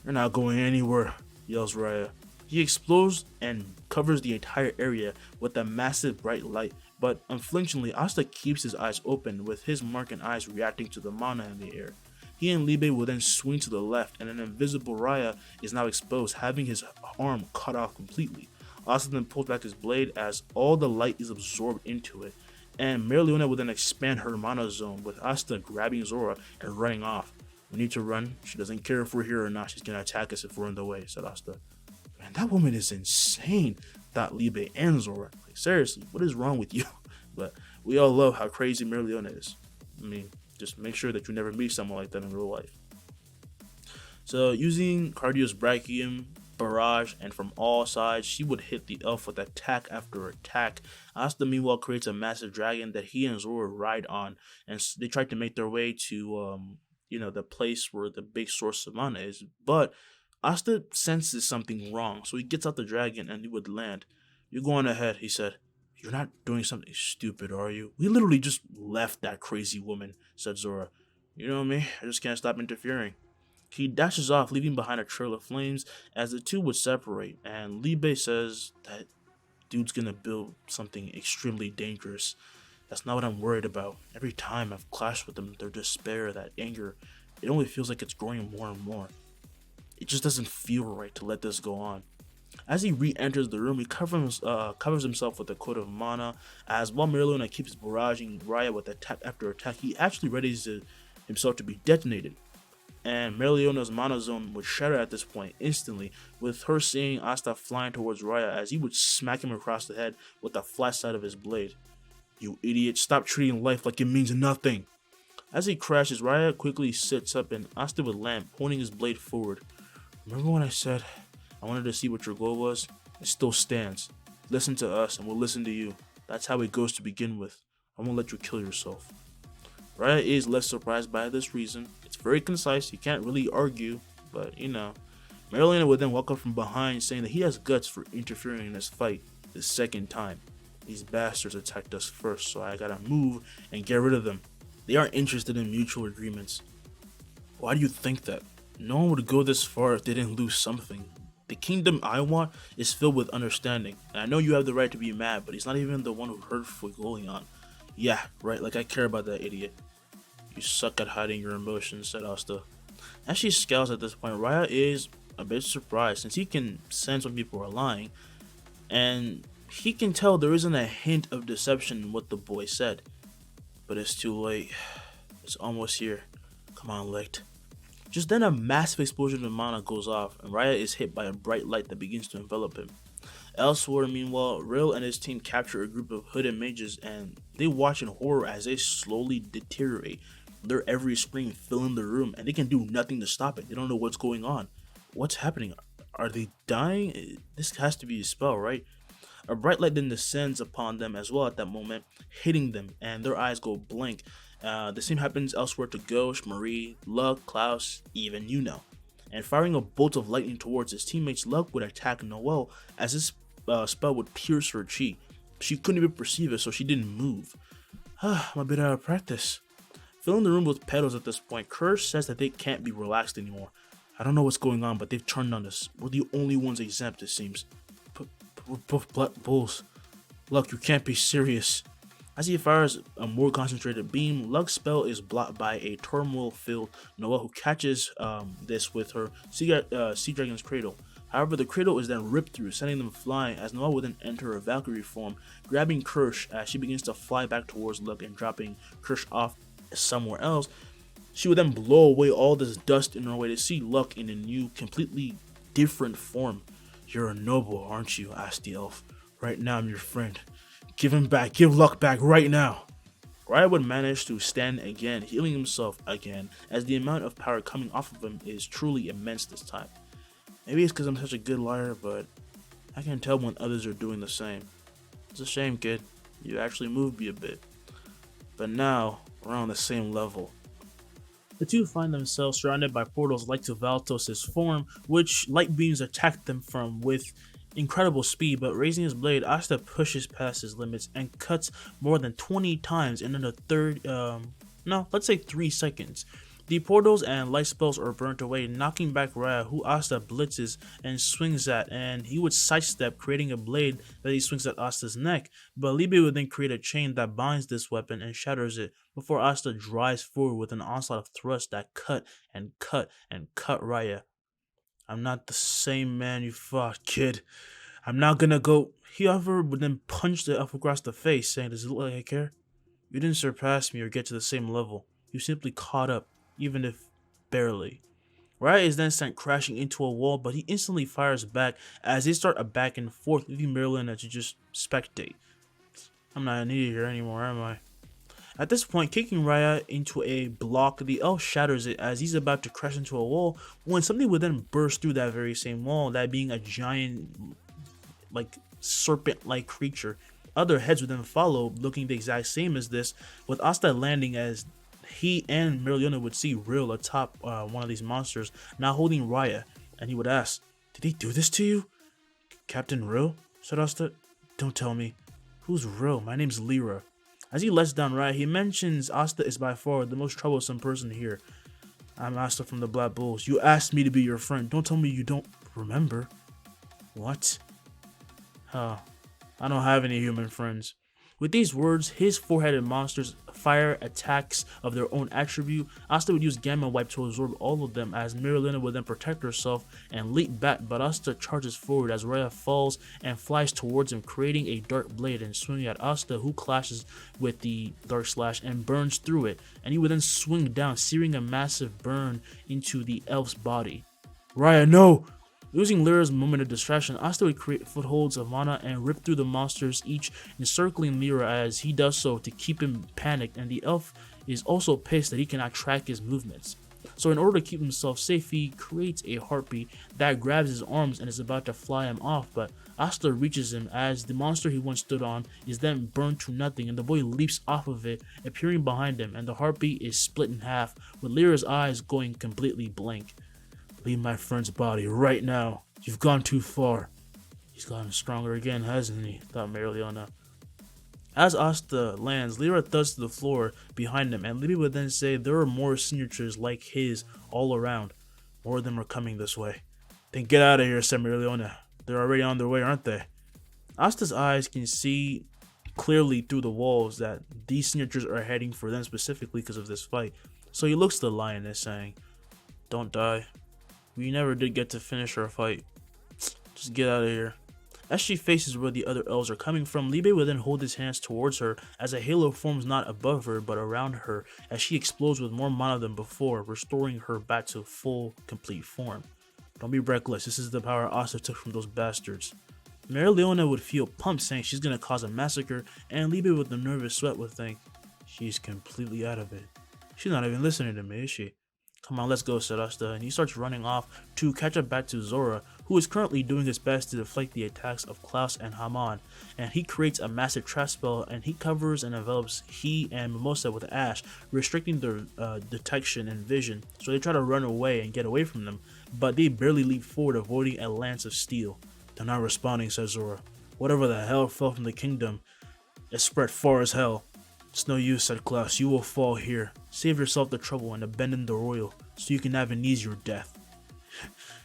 You're not going anywhere, yells Raya. He explodes and covers the entire area with a massive bright light, but unflinchingly, Asta keeps his eyes open, with his mark and eyes reacting to the mana in the air. He and Libe will then swing to the left, and an invisible Raya is now exposed, having his arm cut off completely. Asta then pulls back his blade as all the light is absorbed into it, and Merleona will then expand her mana zone, with Asta grabbing Zora and running off. We need to run. She doesn't care if we're here or not. She's gonna attack us if we're in the way, said Asta. Man, that woman is insane, thought Libe and Zora. Like, seriously, what is wrong with you? But we all love how crazy Merleona is. I mean, just make sure that you never meet someone like that in real life. So, using Cardio's Brachium, Barrage, and from all sides, she would hit the elf with attack after attack. Asta, meanwhile, creates a massive dragon that he and Zora ride on, and they try to make their way to, the place where the big source of mana is. But Asta senses something wrong, so he gets out the dragon and he would land. You're going ahead, he said. You're not doing something stupid, are you? We literally just left that crazy woman, said Zora. You know me, I just can't stop interfering. He dashes off, leaving behind a trail of flames as the two would separate, and Libe says that dude's gonna build something extremely dangerous. That's not what I'm worried about. Every time I've clashed with them, their despair, that anger, it only feels like it's growing more and more. It just doesn't feel right to let this go on. As he re-enters the room, he covers himself with a coat of mana, as while Merleona keeps barraging Raya with attack after attack, he actually readies himself to be detonated. And Merleona's mana zone would shatter at this point instantly, with her seeing Asta flying towards Raya as he would smack him across the head with the flat side of his blade. You idiot, stop treating life like it means nothing. As he crashes, Raya quickly sits up and Asta would land, pointing his blade forward. Remember when I said I wanted to see what your goal was? It still stands. Listen to us and we'll listen to you. That's how it goes to begin with. I won't let you kill yourself. Raya is less surprised by this reason. It's very concise, he can't really argue, but Merleona would then walk up from behind saying that he has guts for interfering in this fight the second time. These bastards attacked us first, so I gotta move and get rid of them. They aren't interested in mutual agreements. Why do you think that? No one would go this far if they didn't lose something. The kingdom I want is filled with understanding, and I know you have the right to be mad, but he's not even the one who hurt Fuegoleon. Yeah, right, like I care about that idiot. You suck at hiding your emotions, said Asta. As she scowls at this point, Raya is a bit surprised since he can sense when people are lying, and he can tell there isn't a hint of deception in what the boy said. But it's too late. It's almost here. Come on, Licht. Just then a massive explosion of mana goes off, and Raya is hit by a bright light that begins to envelop him. Elsewhere, meanwhile, Rill and his team capture a group of hooded mages, and they watch in horror as they slowly deteriorate. Their every scream filling the room, and they can do nothing to stop it. They don't know what's going on. What's happening? Are they dying? This has to be a spell, right? A bright light then descends upon them as well at that moment, hitting them, and their eyes go blank. The same happens elsewhere to Ghost, Marie, Luck, Klaus, even Yuno. And firing a bolt of lightning towards his teammates, Luck would attack Noelle as his spell would pierce her chi. She couldn't even perceive it, so she didn't move. I'm a bit out of practice. Filling the room with pedals at this point, Kirsch says that they can't be relaxed anymore. I don't know what's going on, but they've turned on us. We're the only ones exempt, it seems. We're both black bulls. Luck, you can't be serious. As he fires a more concentrated beam, Luck's spell is blocked by a turmoil-filled Noelle who catches this with her Sea Dragon's Cradle. However, the cradle is then ripped through, sending them flying as Noelle will then enter her Valkyrie form, grabbing Kirsch as she begins to fly back towards Luck and dropping Kirsch off somewhere else. She would then blow away all this dust in her way to see Luck in a new, completely different form. You're a noble, aren't you? Asked the elf. Right now I'm your friend. Give him back. Give Luck back right now. Raya would manage to stand again, healing himself again, as the amount of power coming off of him is truly immense this time. Maybe it's because I'm such a good liar, but I can tell when others are doing the same. It's a shame, kid. You actually moved me a bit. But now, we're on the same level. The two find themselves surrounded by portals like to Valtos' form, which light beams attack them from with incredible speed, but raising his blade, Asta pushes past his limits and cuts more than 20 times in under let's say 3 seconds. The portals and light spells are burnt away, knocking back Raya, who Asta blitzes and swings at, and he would sidestep, creating a blade that he swings at Asta's neck. But Libe would then create a chain that binds this weapon and shatters it, before Asta drives forward with an onslaught of thrusts that cut and cut and cut Raya. I'm not the same man you fought, kid. I'm not gonna go. He however would then punch the elf across the face, saying, "Does it look like I care? You didn't surpass me or get to the same level. You simply caught up, even if barely." Raya is then sent crashing into a wall, but he instantly fires back as they start a back and forth, leaving Marilyn to just spectate. I'm not needed here anymore, am I? At this point, kicking Raya into a block, the elf shatters it as he's about to crash into a wall when something would then burst through that very same wall, that being a giant, serpent-like creature. Other heads would then follow, looking the exact same as this, with Asta landing as he and Mereoleona would see Rill atop one of these monsters, now holding Raya, and he would ask, "Did he do this to you?" "Captain Rill?" said Asta. "Don't tell me." "Who's Rill? My name's Lyra." As he lets down Raya, he mentions Asta is by far the most troublesome person here. "I'm Asta from the Black Bulls. You asked me to be your friend. Don't tell me you don't remember." "What?" "Huh. I don't have any human friends." With these words, his four-headed monsters fire attacks of their own attribute. Asta would use Gamma Wipe to absorb all of them as Mereoleona would then protect herself and leap back, but Asta charges forward as Raya falls and flies towards him, creating a dark blade and swinging at Asta, who clashes with the dark slash and burns through it, and he would then swing down, searing a massive burn into the elf's body. "Raya, no!" Losing Lyra's moment of distraction, Asta would create footholds of mana and rip through the monsters, each encircling Lyra as he does so to keep him panicked, and the elf is also pissed that he cannot track his movements. So in order to keep himself safe, he creates a harpy that grabs his arms and is about to fly him off, but Asta reaches him as the monster he once stood on is then burned to nothing, and the boy leaps off of it, appearing behind him, and the harpy is split in half, with Lyra's eyes going completely blank. "Leave my friend's body right now. You've gone too far." "He's gotten stronger again, hasn't he?" thought Mereoleona. As Asta lands, Lyra thuds to the floor behind him, and Libby would then say there are more signatures like his all around. "More of them are coming this way." "Then get out of here," said Mereoleona. "They're already on their way, aren't they?" Asta's eyes can see clearly through the walls that these signatures are heading for them specifically because of this fight. So he looks to the lioness, saying, "Don't die. We never did get to finish our fight. Just get out of here." As she faces where the other elves are coming from, Libe will then hold his hands towards her as a halo forms not above her but around her as she explodes with more mana than before, restoring her back to full, complete form. "Don't be reckless. This is the power Asta took from those bastards." Mereoleona would feel pumped, saying she's gonna cause a massacre, and Libe with the nervous sweat would think, "She's completely out of it. She's not even listening to me, is she? Come on, let's go," said Asta, and he starts running off to catch up back to Zora, who is currently doing his best to deflect the attacks of Klaus and Haman, and he creates a massive trap spell, and he covers and envelops he and Mimosa with ash, restricting their detection and vision, so they try to run away and get away from them, but they barely leap forward, avoiding a lance of steel. "They're not responding," says Zora. "Whatever the hell fell from the kingdom, it spread far as hell." "It's no use," said Klaus. "You will fall here. Save yourself the trouble and abandon the royal, so you can have an easier death."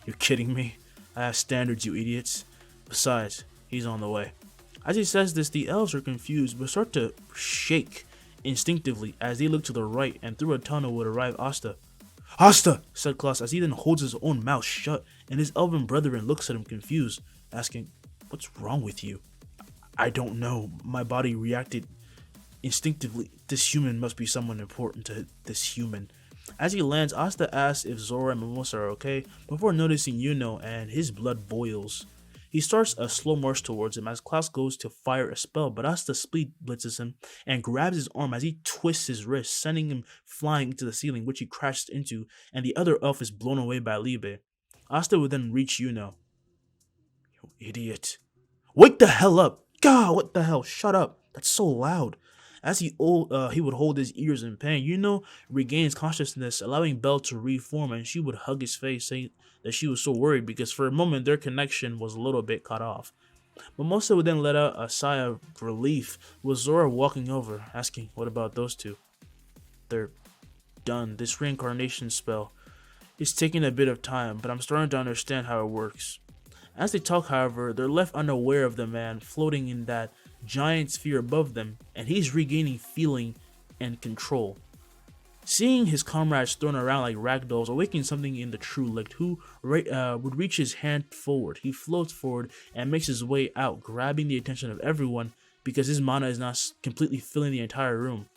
"You're kidding me? I have standards, you idiots. Besides, he's on the way." As he says this, the elves are confused but start to shake instinctively as they look to the right, and through a tunnel would arrive Asta. "Asta!" said Klaus as he then holds his own mouth shut, and his elven brethren looks at him confused, asking, "What's wrong with you?" "I don't know. My body reacted instinctively. This human must be someone important to this human." As he lands, Asta asks if Zora and Mimosa are okay before noticing Yuno, and his blood boils. He starts a slow march towards him as Klaus goes to fire a spell, but Asta speed blitzes him and grabs his arm as he twists his wrist, sending him flying into the ceiling, which he crashes into, and the other elf is blown away by Libe. Asta would then reach Yuno. You idiot. Wake the hell up! God, what the hell? Shut up. That's so loud. As he would hold his ears in pain, Yuno regains consciousness, allowing Belle to reform, and she would hug his face, saying that she was so worried because for a moment their connection was a little bit cut off. Mimosa would then let out a sigh of relief, with Zora walking over, asking, what about those two? They're done. This reincarnation spell is taking a bit of time, but I'm starting to understand how it works. As they talk, however, they're left unaware of the man floating in that giant sphere above them, and he's regaining feeling and control. Seeing his comrades thrown around like ragdolls awakening something in the true Licht, who would reach his hand forward. He floats forward and makes his way out, grabbing the attention of everyone because his mana is not completely filling the entire room.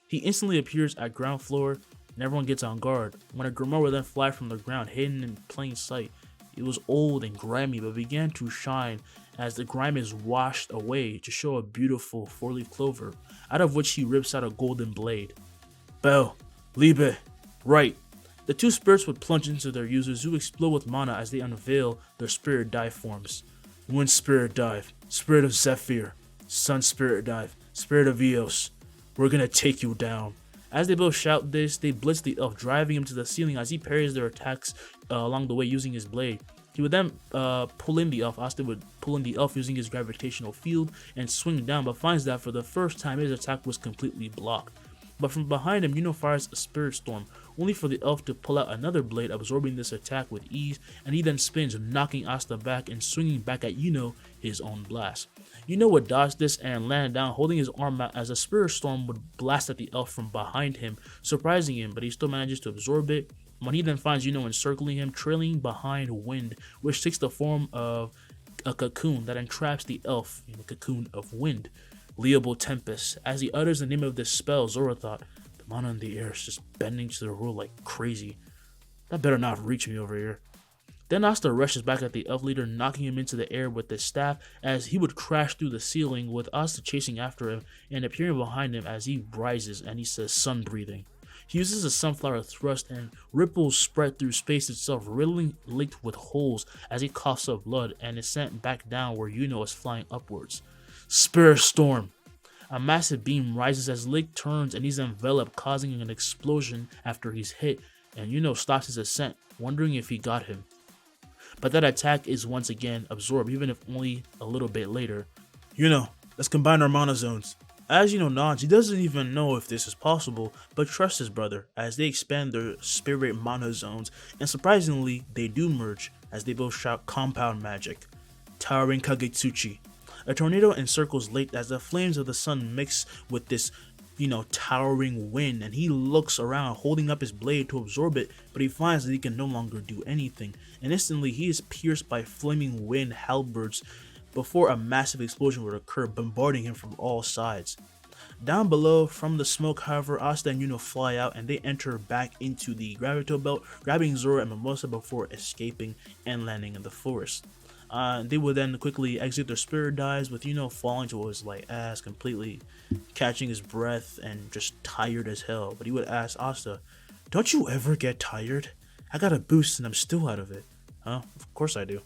He instantly appears at ground floor, and everyone gets on guard. When a grimoire would then fly from the ground, hidden in plain sight. It was old and grimy, but began to shine as the grime is washed away to show a beautiful four-leaf clover, out of which he rips out a golden blade. Belle, Liebe, right. The two spirits would plunge into their users, who explode with mana as they unveil their spirit dive forms. Wind spirit dive, spirit of Zephyr, sun spirit dive, spirit of Eos. We're gonna take you down. As they both shout this, they blitz the elf, driving him to the ceiling as he parries their attacks along the way using his blade. He would then pull in the elf. Asta would pull in the elf using his gravitational field and swing down, but finds that for the first time his attack was completely blocked. But from behind him, Yuno fires a spirit storm, only for the elf to pull out another blade, absorbing this attack with ease, and he then spins, knocking Asta back and swinging back at Yuno his own blast. Yuno would dodge this and land down, holding his arm out as a spirit storm would blast at the elf from behind him, surprising him, but he still manages to absorb it. When he then finds Yuno encircling him, trailing behind wind, which takes the form of a cocoon that entraps the elf in a cocoon of wind. Liable Tempest. As he utters the name of this spell, Zora thought, the mana in the air is just bending to the rule like crazy. That better not reach me over here. Then Asta rushes back at the elf leader, knocking him into the air with his staff as he would crash through the ceiling, with Asta chasing after him and appearing behind him as he rises and he says sun breathing. He uses a sunflower thrust and ripples spread through space itself, riddling Licht with holes as he coughs up blood and is sent back down where Yuno is flying upwards. Spirit Storm. A massive beam rises as Licht turns and he's enveloped, causing an explosion after he's hit, and Yuno stops his ascent, wondering if he got him. But that attack is once again absorbed, even if only a little bit later. Yuno, let's combine our mana zones. As Yuno nods, he doesn't even know if this is possible, but trusts his brother as they expand their spirit mana zones, and surprisingly, they do merge as they both shout compound magic. Towering Kagetsuchi. A tornado encircles Licht as the flames of the sun mix with this, towering wind, and he looks around holding up his blade to absorb it, but he finds that he can no longer do anything, and instantly he is pierced by flaming wind halberds before a massive explosion would occur, bombarding him from all sides. Down below, from the smoke, however, Asta and Yuno fly out and they enter back into the gravito belt, grabbing Zora and Mimosa before escaping and landing in the forest. They would then quickly exit their spirit dives, with Yuno falling to his ass, completely catching his breath and just tired as hell. But he would ask Asta, "Don't you ever get tired? I got a boost and I'm still out of it." "Huh? Of course I do."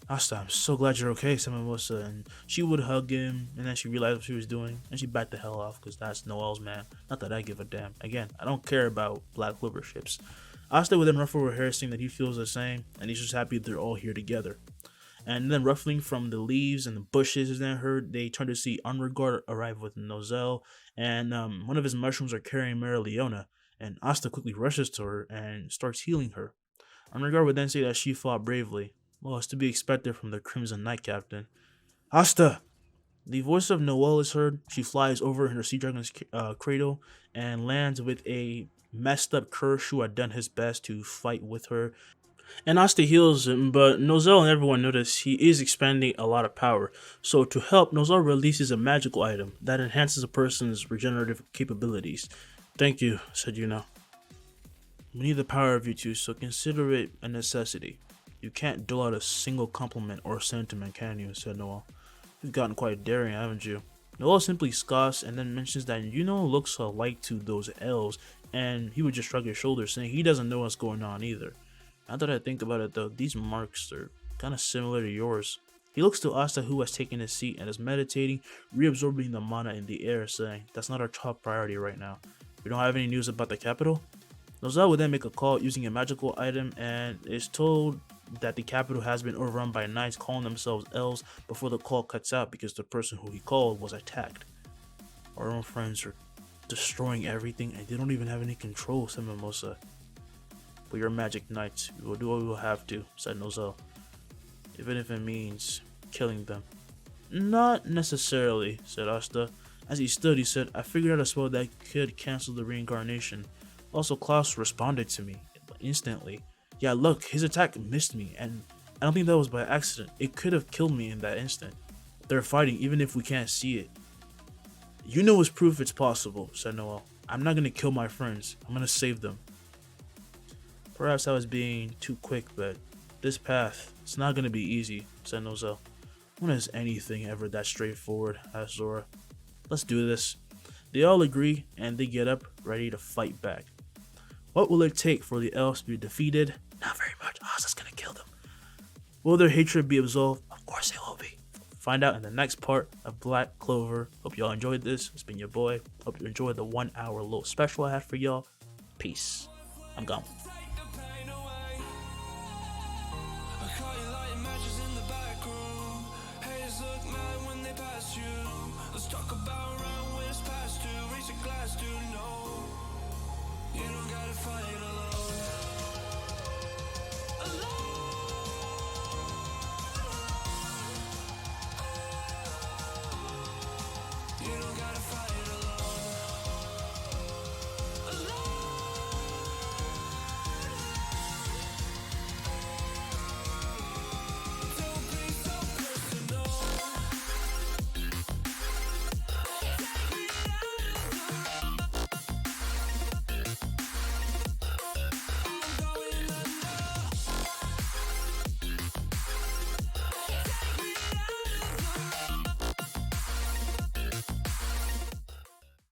"Asta, I'm so glad you're okay," said Mimosa, and she would hug him, and then she realized what she was doing, and she backed the hell off, because that's Noel's man. Not that I give a damn. Again, I don't care about Black Clover ships. Asta would then ruffle her hair, saying that he feels the same, and he's just happy they're all here together. And then ruffling from the leaves and the bushes is then heard. They turn to see Unregard arrive with Nozel, and one of his mushrooms are carrying Leona, and Asta quickly rushes to her and starts healing her. Unregard would then say that she fought bravely. Well, it's to be expected from the Crimson Knight Captain. "Asta!" The voice of Noelle is heard. She flies over in her sea dragon's cradle and lands with a messed up Kirsch who had done his best to fight with her. And Asta heals him, but Nozel and everyone notice he is expanding a lot of power. So to help, Nozel releases a magical item that enhances a person's regenerative capabilities. "Thank you," said Yuno. "We need the power of you two, so consider it a necessity. You can't dole out a single compliment or sentiment, can you?" said Noel. "You've gotten quite daring, haven't you?" Noel simply scoffs and then mentions that Yuno looks alike to those elves, and he would just shrug his shoulders, saying he doesn't know what's going on either. Now that I think about it though, these marks are kind of similar to yours. He looks to Asta, who has taken his seat and is meditating, reabsorbing the mana in the air, saying, "That's not our top priority right now. We don't have any news about the capital." Nozel would then make a call using a magical item and is told that the capital has been overrun by knights calling themselves elves before the call cuts out because the person who he called was attacked. Our own friends are destroying everything and they don't even have any control, said Mimosa. "But you're magic knights. We will do what we will have to," said Nozel. "Even if it means killing them." "Not necessarily," said Asta. As he stood, he said, "I figured out a spell that could cancel the reincarnation. Also, Klaus responded to me instantly. Yeah, look, his attack missed me, and I don't think that was by accident. It could have killed me in that instant. They're fighting even if we can't see it." "You know it's proof it's possible," said Noel. "I'm not gonna kill my friends. I'm gonna save them." "Perhaps I was being too quick, but this path, it's not gonna be easy," said Nozel. "When is anything ever that straightforward?" asked Zora. "Let's do this." They all agree, and they get up, ready to fight back. What will it take for the elves to be defeated? Not very much. Asta's gonna kill them. Will their hatred be absolved? Of course it will be. Find out in the next part of Black Clover. Hope y'all enjoyed this. It's been your boy. Hope you enjoyed the 1 hour little special I had for y'all. Peace. I'm gone.